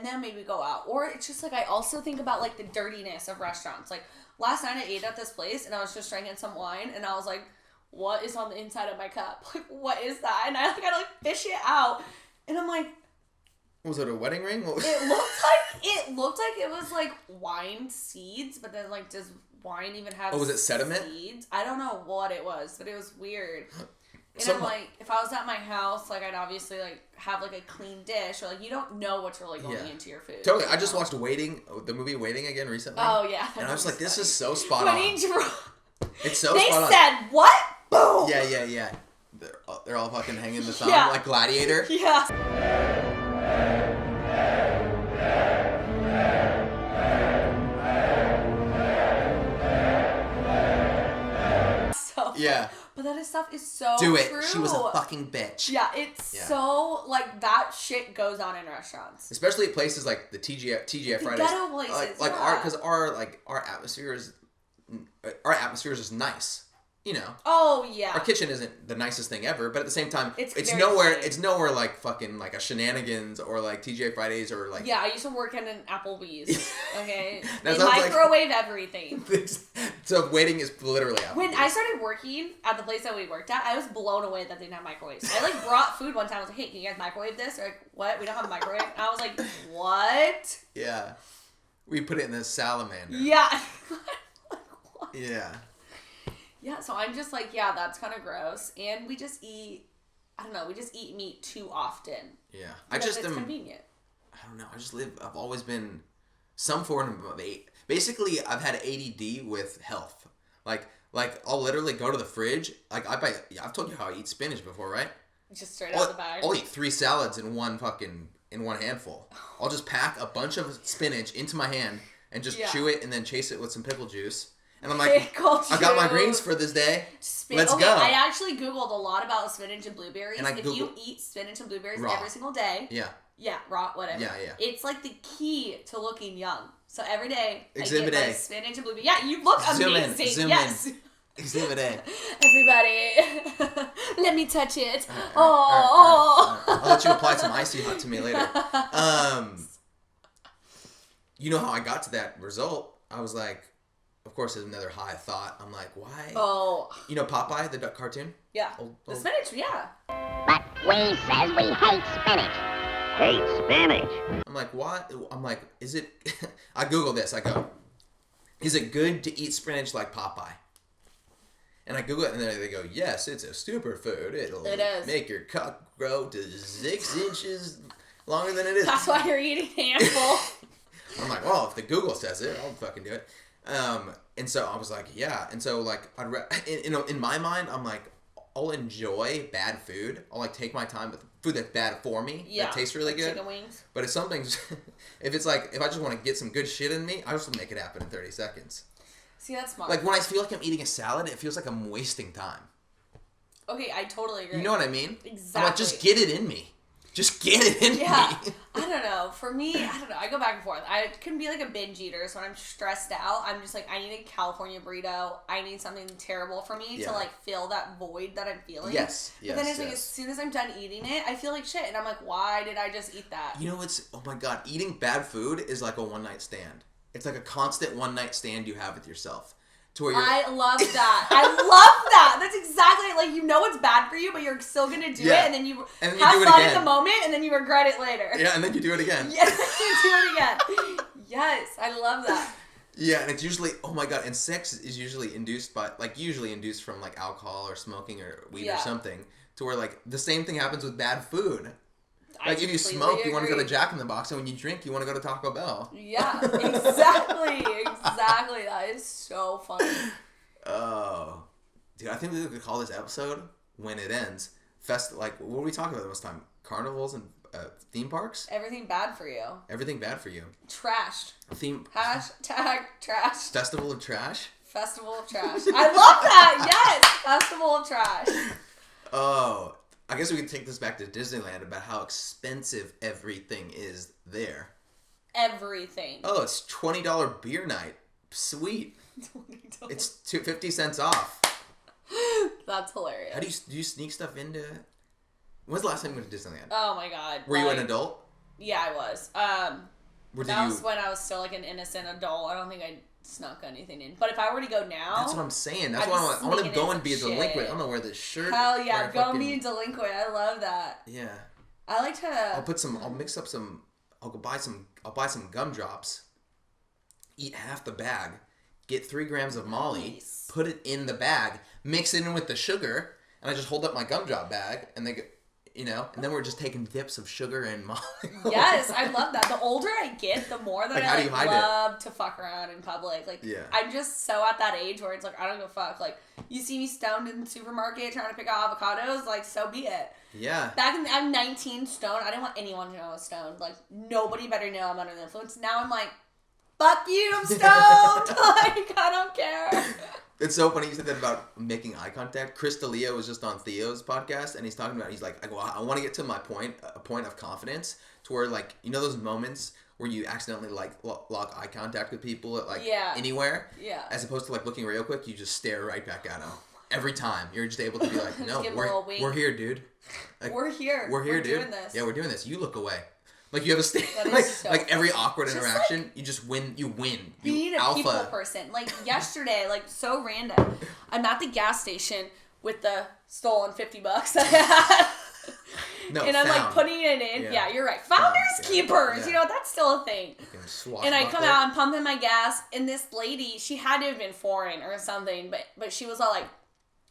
then maybe go out. Or it's just like I also think about like the dirtiness of restaurants. Like last night I ate at this place and I was just drinking some wine and I was like, what is on the inside of my cup? Like what is that? And I gotta like fish it out. And I'm like, was it a wedding ring? It looked like it was like wine seeds, but then like does wine even have was it sediment? Seeds? I don't know what it was, but it was weird. And I'm like, if I was at my house, like I'd obviously like have like a clean dish, or like you don't know what's really going into your food. Totally. I just watched the movie Waiting again recently. Oh yeah. And I was like, this is so spot on. It's so spot on. They said what? Boom. Yeah. They're all fucking hanging the thumb like Gladiator. Yeah. Yeah. But that stuff is so Do it. True. She was a fucking bitch. Yeah, it's so, like, that shit goes on in restaurants. Especially at places like the TGI Fridays. Ghetto places, because our atmosphere is nice. you know. Oh yeah. Our kitchen isn't the nicest thing ever, but at the same time, it's very nowhere like fucking like a Shenanigans or like TGI Fridays or like. Yeah, I used to work in an Applebee's. Okay, they microwave everything. So waiting is literally Applebee's. When I started working at the place that we worked at, I was blown away that they didn't have microwaves. I like brought food one time. I was like, "Hey, can you guys microwave this?" They're like, "What? We don't have a microwave." And I was like, "What?" Yeah, we put it in the salamander. Yeah. Like, what? Yeah. Yeah, so I'm just like, yeah, that's kind of gross. And we just eat, I don't know, we just eat meat too often. Yeah. It's convenient. I don't know. I've always been some form of basically, I've had ADD with health. Like I'll literally go to the fridge. Like, I've told you how I eat spinach before, right? Just straight out of the bag. I'll eat 3 salads in one handful. I'll just pack a bunch of spinach into my hand and just chew it and then chase it with some pickle juice. And I'm like, I got my greens for this day. Let's go. I actually Googled a lot about spinach and blueberries. And you eat spinach and blueberries every single day. Yeah, raw, whatever. Yeah. It's like the key to looking young. So every day, Exhibit I get A. my spinach and blueberries. Yeah, you look amazing. Zoom in. Exhibit A. Everybody, let me touch it. I'll let you apply some Icy Hot to me later. You know how I got to that result? I was like, of course, there's another high thought. I'm like, why? Oh. You know Popeye, the duck cartoon? Yeah. The spinach, yeah. But we says we hate spinach. Hate spinach. I'm like, what? I'm like, is it... I Google this. I go, is it good to eat spinach like Popeye? And I Google it, and then they go, yes, it's a superfood. It is. Make your cock grow to 6 inches longer than it is. That's why you're eating handful. I'm like, well, if the Google says it, I'll fucking do it. And so I was like, yeah. And so like, in my mind, I'm like, I'll enjoy bad food. I'll like take my time with food that's bad for me. Yeah. That tastes really good. Chicken wings. But if something's, if I just want to get some good shit in me, I just make it happen in 30 seconds. See, that's smart. Like when I feel like I'm eating a salad, it feels like I'm wasting time. Okay, I totally agree. You know what I mean? Exactly. I'm like, just get it in me. Just get it in me. I don't know. For me, I don't know. I go back and forth. I can be like a binge eater, so when I'm stressed out, I'm just like, I need a California burrito. I need something terrible for me to like fill that void that I'm feeling. Yes. But then it's like, as soon as I'm done eating it, I feel like shit, and I'm like, why did I just eat that? You know, oh my god, eating bad food is like a one-night stand. It's like a constant one-night stand you have with yourself. To where I love that. I love that. That's exactly like, you know it's bad for you, but you're still gonna do it, and then you have fun in the moment, and then you regret it later. Yeah, and then you do it again. Yeah, you do it again. Yes, I love that. Yeah, and it's usually, oh my god, and sex is usually induced from like alcohol or smoking or weed or something, to where like the same thing happens with bad food. Like if you smoke, you want to go to Jack in the Box, and when you drink, you want to go to Taco Bell. Yeah, exactly. That is so funny. Oh, dude, I think we could call this episode "When It Ends." Like, what were we talking about this time? Carnivals and theme parks. Everything bad for you. Everything bad for you. Trashed. Hashtag trash. Festival of trash. Festival of trash. I love that. Yes, Festival of trash. Oh. I guess we can take this back to Disneyland about how expensive everything is there. Everything. Oh, it's $20 beer night. Sweet. $20. It's 50 cents off. That's hilarious. How do you sneak stuff into? When's the last time you went to Disneyland? Oh my god. Were you an adult? Yeah, I was. That was when I was still like an innocent adult. I don't think I snuck anything in. But if I were to go now... That's what I'm saying. That's why I want to go and be a delinquent. I'm going to wear this shirt. Hell yeah. Go and be a delinquent. I love that. Yeah. I like to... I'll buy some gumdrops, eat half the bag, get 3 grams of Molly, put it in the bag, mix it in with the sugar, and I just hold up my gumdrop bag, and they go... You know, and then we're just taking dips of sugar and Molly. Yes, I love that. The older I get, the more that I love to fuck around in public. Like, I'm just so at that age where it's like, I don't give a fuck. Like, you see me stoned in the supermarket trying to pick out avocados, like, so be it. Yeah. I'm 19, stoned. I didn't want anyone to know I was stoned. Like, nobody better know I'm under the influence. Now I'm like, fuck you, I'm stoned. Like, I don't care. It's so funny you said that about making eye contact. Chris D'Elia was just on Theo's podcast, and he's talking about, he's like, I want to get to a point of confidence to where, like, you know those moments where you accidentally, like, lock eye contact with people at, like, anywhere? Yeah. As opposed to, like, looking real quick, you just stare right back at them. every time. You're just able to be like, no, give 'em a little wink. we're here, dude. Like, we're here. We're here, dude. Doing this. Yeah, we're doing this. You look away. Like you have a stand. Like every awkward interaction, you just win. You win. You being a alpha. people person. Like yesterday, like so random. I'm at the gas station with the stolen $50 that I had. No, and I'm like putting it in. Yeah, you're right. Founders keepers. You know, that's still a thing. And I come out and pumping my gas, and this lady, she had to have been foreign or something, but she was all like,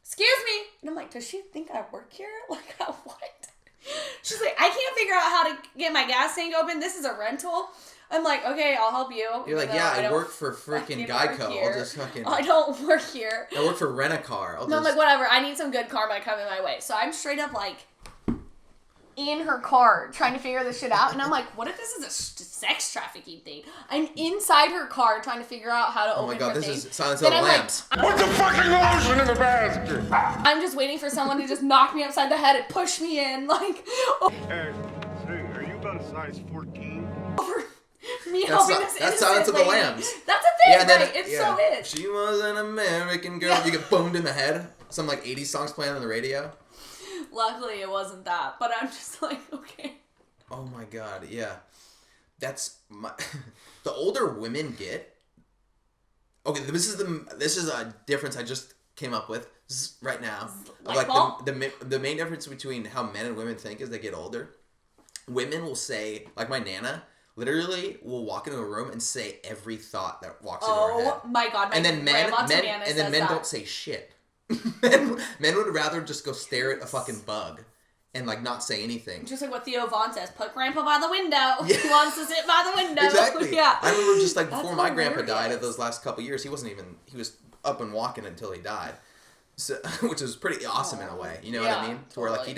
"Excuse me," and I'm like, "Does she think I work here? Like, what?" She's like, "I can't figure out how to get my gas tank open. This is a rental." I'm like, "Okay, I'll help you." You're like, "Yeah, I work for freaking Geico. I'll just fucking." I don't work here. I work for Rent-A-Car. I'm like, whatever. I need some good karma coming my way. So I'm straight up like in her car trying to figure this shit out, and I'm like, what if this is a sex trafficking thing? I'm inside her car trying to figure out how to open her thing. Oh my god, this is Silence of the Lambs. Put the fucking lotion in the basket! I'm just waiting for someone to just knock me upside the head and push me in, like. Hey, are you about a size 14? Over me helping this innocent That's Silence of the Lambs. That's a thing, right? It so is. She was an American girl. You get boned in the head. Some like 80s songs playing on the radio. Luckily, it wasn't that, but I'm just like, okay. Oh my god, yeah. That's my. The older women get. Okay, this is a difference I just came up with right now. Like the main difference between how men and women think as they get older. Women will say, like my nana, literally will walk into a room and say every thought that walks into her head. Oh my god, and then men don't say shit. men would rather just go stare at a fucking bug and like not say anything. Just like what Theo Vaughn says, put grandpa by the window. Yeah. He wants to sit by the window. Exactly. Yeah. I remember just like before my grandpa died at those last couple years, he was up and walking until he died. So, which was pretty awesome in a way. You know what I mean? To where like he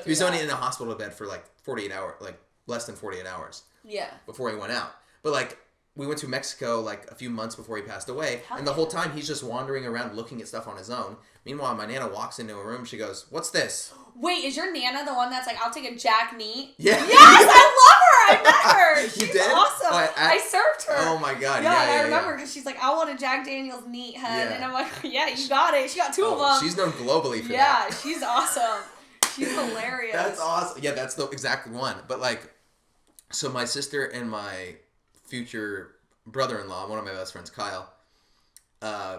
was only in a hospital bed for like 48 hours, like less than 48 hours. Yeah. Before he went out. But like we went to Mexico like a few months before he passed away, and the whole time he's just wandering around looking at stuff on his own. Meanwhile, my nana walks into a room. She goes, "What's this?" Wait, is your nana the one that's like, "I'll take a Jack Neat"? Yeah. Yes, I love her. I met her. She's awesome. Oh, I served her. Oh my god. Yeah, I remember because she's like, "I want a Jack Daniel's Neat head," and I'm like, "Yeah, you got it." She got two of them. She's known globally for that. Yeah, she's awesome. She's hilarious. That's awesome. Yeah, that's the exact one. But like, so my sister and my future brother-in-law, one of my best friends, Kyle,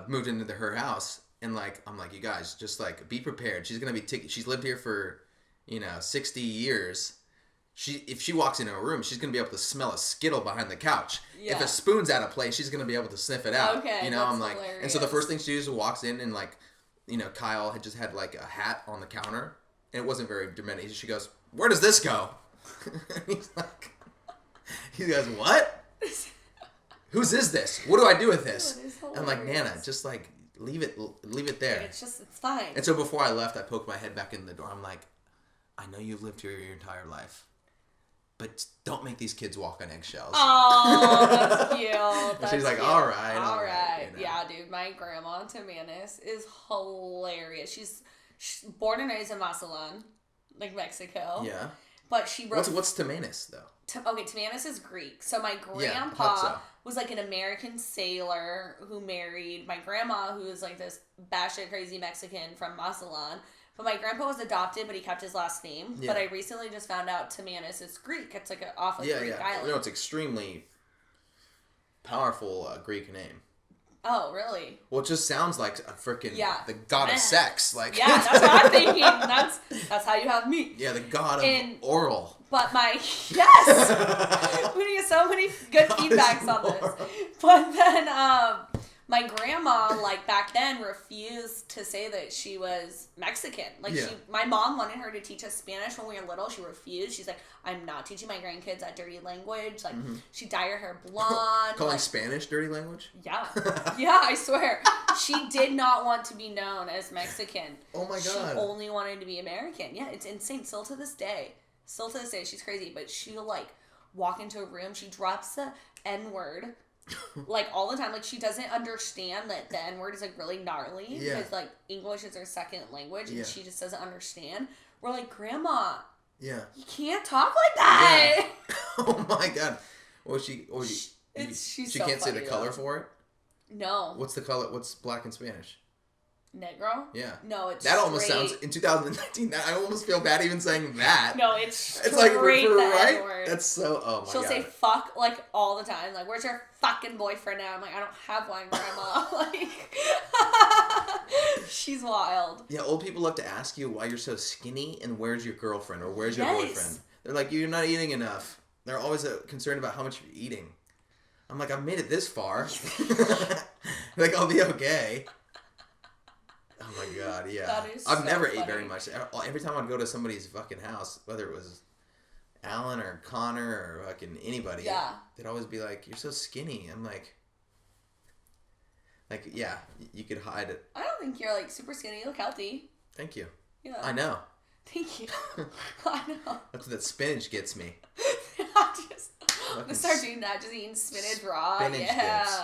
moved into her house, and like I'm like, you guys just like be prepared. She's gonna be she's lived here for 60 years. If she walks into a room, she's gonna be able to smell a Skittle behind the couch. Yeah. If a spoon's out of place, she's gonna be able to sniff it out. Okay, I'm like, hilarious. And so the first thing she does is walks in and like, Kyle had just had like a hat on the counter, and it wasn't very dramatic. She goes, "Where does this go?" he goes, "What? Whose is this? What do I do with this?" I'm like, "Nana, just like leave it there. It's fine." And so before I left, I poked my head back in the door. I'm like, "I know you've lived here your entire life, but don't make these kids walk on eggshells." Oh, that's cute. That's she's like, cute. All right. Yeah, dude, my grandma Timanus is hilarious. She's born and raised in Mazatlan, like Mexico. Yeah. But she wrote... What's Timanus, though? Timanus is Greek. So my grandpa was like an American sailor who married my grandma, who is like this batshit crazy Mexican from Mazatlan. But my grandpa was adopted, but he kept his last name. Yeah. But I recently just found out Timanus is Greek. It's like off of Greek island. It's extremely powerful Greek name. Oh, really? Well, it just sounds like a freaking the god of sex. Like that's what I'm thinking. That's how you have meat. Yeah, the god of oral. But we need so many good feedbacks on this. But then my grandma, like back then, refused to say that she was Mexican. Like my mom wanted her to teach us Spanish when we were little. She refused. She's like, "I'm not teaching my grandkids that dirty language." Like she dyed her hair blonde. Calling Spanish dirty language? Yeah, yeah, I swear. She did not want to be known as Mexican. Oh my god. She only wanted to be American. Yeah, it's insane. Still to this day, she's crazy. But she'll like walk into a room. She drops the N-word. Like all the time, like she doesn't understand that the N-word is like really gnarly because like English is her second language and she just doesn't understand. We're like, "Grandma, you can't talk like that." Yeah. Oh my god. Well, she she can't say the color for it. No. What's the color? What's black in Spanish? Negro? Yeah. No, it's that almost straight. sounds in 2019. I almost feel bad even saying that. No, it's It's like straight the right. N-word. That's so. Oh my She'll god. say fuck like all the time. Like, where's your fucking boyfriend now? I'm like, I don't have one, Grandma. Like, she's wild. Yeah, old people love to ask you why you're so skinny and where's your girlfriend or where's your Yes. boyfriend. They're like, you're not eating enough. They're always concerned about how much you're eating. I'm like, I've made it this far. Like, I'll be okay. Oh my god, yeah. That is I've so never funny. ate very much. Every time I'd go to somebody's fucking house, whether it was Alan or Connor or fucking anybody, Yeah. they'd always be like, you're so skinny. I'm like, yeah, you could hide it. I don't think you're like super skinny. You look healthy. Thank you. Yeah. I know. Thank you. I know. That's what that spinach gets me. I'm gonna start doing that. Just eating spinach raw. Spinach Yeah. dips.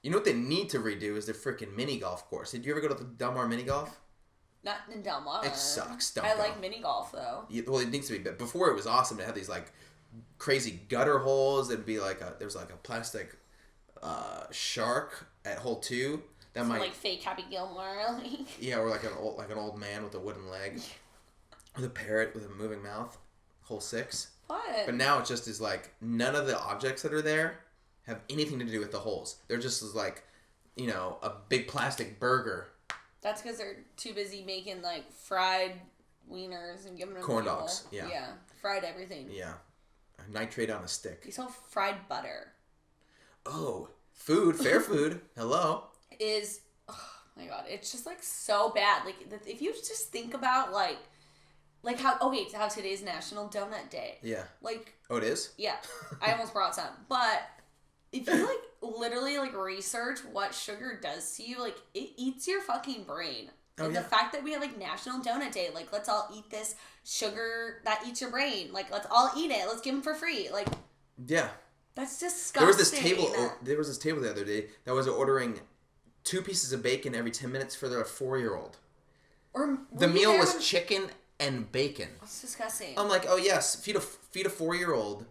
You know what they need to redo is their freaking mini golf course. Did you ever go to the Del Mar mini golf? Not in Del Mar. It sucks. Don't I go. like mini golf though. Well, it needs to be. But before it was awesome. It had these like crazy gutter holes. There'd be like there's like a plastic shark at hole 2 that Some, might like fake Happy Gilmore. Like. yeah, or like an old man with a wooden leg, with a parrot with a moving mouth. Hole 6. What? But now it just is like none of the objects that are there have anything to do with the holes. They're just like, you know, a big plastic burger. That's because they're too busy making like fried wieners and giving them Corn to people. dogs, yeah. Yeah, fried everything. Yeah. Nitrate on a stick. They sell fried butter. Oh, food, fair food. Hello. Is oh my god, it's just like so bad. Like if you just think about like how today's National Donut Day. Yeah. Like Oh, it is? yeah, I almost brought some, but if you like literally like research what sugar does to you, like it eats your fucking brain. Oh, And yeah. the fact that we have like National Donut Day, like let's all eat this sugar that eats your brain. Like let's all eat it. Let's give them for free. Like Yeah. that's disgusting. There was this table the other day that was ordering 2 pieces of bacon every 10 minutes for their 4-year-old. Or The were you meal there was when- chicken and bacon. That's disgusting. I'm like, oh yes, feed a 4-year-old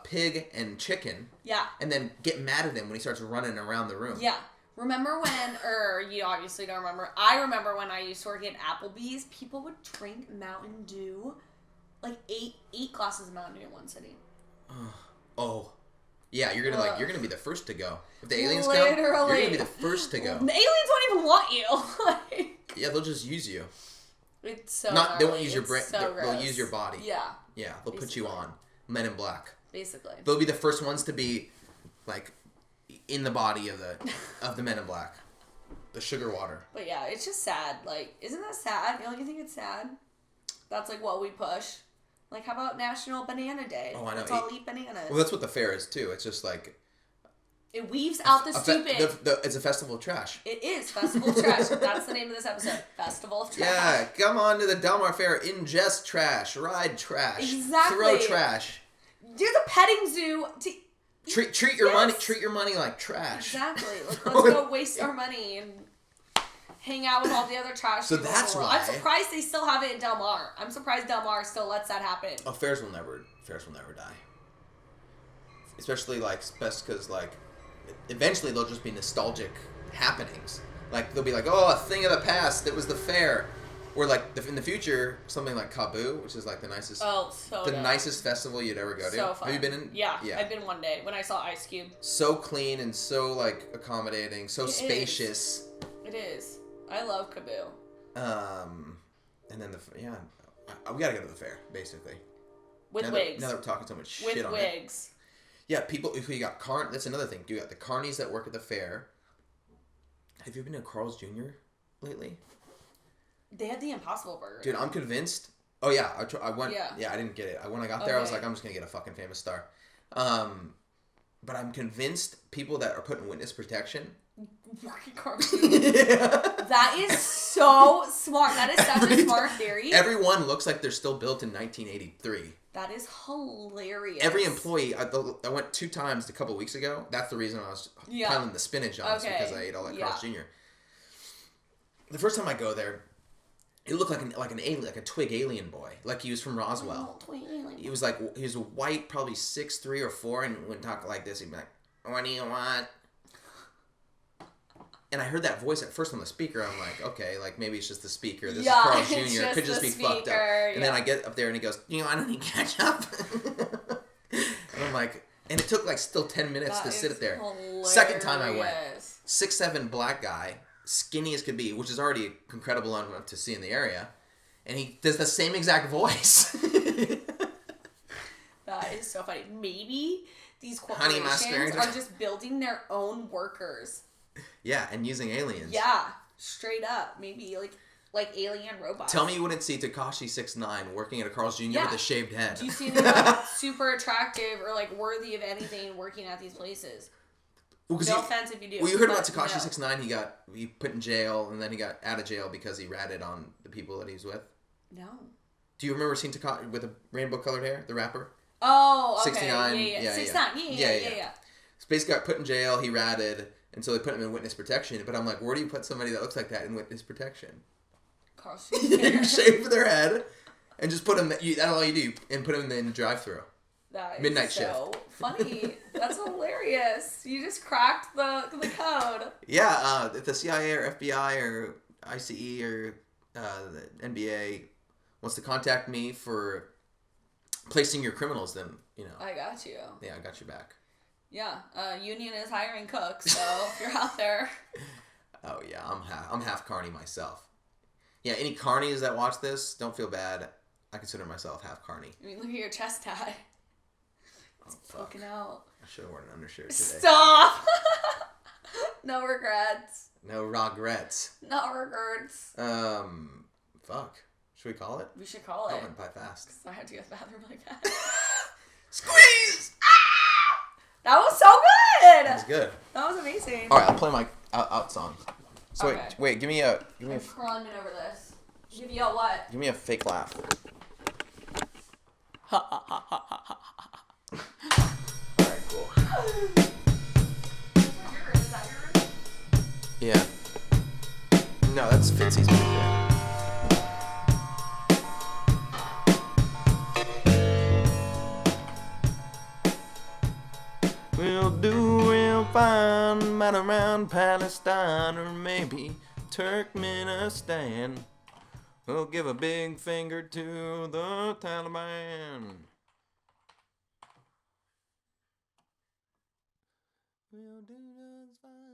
pig and chicken, Yeah. and then get mad at him when he starts running around the room. Yeah. Remember when, or you obviously don't remember, I remember when I used to work at Applebee's, people would drink Mountain Dew, like eight glasses of Mountain Dew in one sitting. Oh, yeah, you're gonna be the first to go. If the aliens come, Literally. you're gonna be the first to go. The aliens won't even want you. Like, Yeah, they'll just use you. it's so They won't gnarly. use your It's brain. so They'll gross. use your body. Yeah, Yeah, they'll put you Basically. on. Men in Black. basically. They'll be the first ones to be, like, in the body of the Men in Black. The sugar water. But yeah, it's just sad. Like, isn't that sad? Don't you think it's sad? That's like what we push. Like, how about National Banana Day? Oh, I know. Let's all eat bananas. Well, that's what the fair is too. It's just like It weaves out the stupid. it's a festival of trash. It is Festival of Trash. That's the name of this episode. Festival of Trash. Yeah, come on to the Del Mar Fair. Ingest trash, ride trash, Exactly. throw trash. There's a petting zoo. Treat your Yes. money. Treat your money like trash. Exactly. Like, let's go waste our money and hang out with all the other trash. So people in that's the world. why- I'm surprised they still have it in Del Mar. I'm surprised Del Mar still lets that happen. Oh, fairs will never die. Especially like best because like eventually they'll just be nostalgic happenings. Like they'll be like, oh, a thing of the past. It was the fair. Or like in the future, something like Kaboo, which is like the nicest, Oh, so the dope. nicest festival you'd ever go to. So fun. Have you been in? Yeah, I've been one day when I saw Ice Cube. So clean and so like accommodating, so It is. spacious. It is. I love Kaboo. And then we gotta go to the fair basically. With now wigs. Now that we're talking so much shit With on wigs. it. Yeah, people. If you got that's another thing. You got the carnies that work at the fair. Have you been to Carl's Jr. lately? They had the Impossible Burger. Dude, I'm convinced. Oh yeah, I went. Yeah. Yeah, I didn't get it. When I got there, I was Okay. like, I'm just gonna get a fucking famous star. But I'm convinced people that are put in witness protection. Working cartoon. Yeah. That is so smart. That is such a smart theory. Everyone looks like they're still built in 1983. That is hilarious. Every employee, I went 2 times a couple weeks ago. That's the reason I was piling the spinach on, Okay. because I ate all that Yeah. Carl's Jr. The first time I go there, it looked like an alien, like a twig alien boy, like he was from Roswell. He was white, probably 6'3" or 4", and when talk like this, he'd be like, "What do you want?" And I heard that voice at first on the speaker. I'm like, okay, like maybe it's just the speaker. This Yeah, is Carl it's Jr. It just could just the be fucked up. speaker, And then I get up there and he goes, I don't need ketchup. And I'm like, and it took like still 10 minutes to sit there. Hilarious. Second time I went, 6'7" black guy, skinny as could be, which is already incredible enough to see in the area. And he does the same exact voice. That is so funny. Maybe these corporations are just building their own workers. Yeah, and using aliens. Yeah, straight up. Maybe like alien robots. Tell me you wouldn't see Tekashi 6ix9ine working at a Carl's Jr. with a shaved head. Do you see anyone super attractive or like worthy of anything working at these places? Well, no offense if you do. Well, you heard about Tekashi 6ix9ine. He put in jail, and then he got out of jail because he ratted on the people that he was with. No. Do you remember seeing Tekashi with the rainbow-colored hair, the rapper? Oh, okay. 69. Yeah. 69. Yeah. So basically got put in jail. He ratted, and so they put him in witness protection. But I'm like, where do you put somebody that looks like that in witness protection? Carl You shave their head, and just put them. That's all you do, and put them in the drive-through. That is midnight so shift. Funny. That's hilarious. You just cracked the code. Yeah, if the CIA or FBI or ICE or the NBA wants to contact me for placing your criminals, then I got you. Yeah, I got your back. Yeah, Union is hiring cooks, so if you're out there. Oh yeah, I'm half carny myself. Yeah, any carnies that watch this, don't feel bad. I consider myself half carny. I mean, look at your chest tie. It's poking out. I should have worn an undershirt today. Stop! No regrets. No regrets. No regrets. Fuck. Should we call it? We should call it. That went by fast. I had to go to the bathroom really bad. Squeeze! That was so good! That was good. That was amazing. Alright, I'll play my out song. So Okay. wait, give me a I'm crawling over this. Give you a what? give me a fake laugh. Alright, cool. Is that yours? Yeah. No, that's Fitzy's back there. We'll do real fine, right around Palestine or maybe Turkmenistan. We'll give a big finger to the Taliban. We'll do just fine.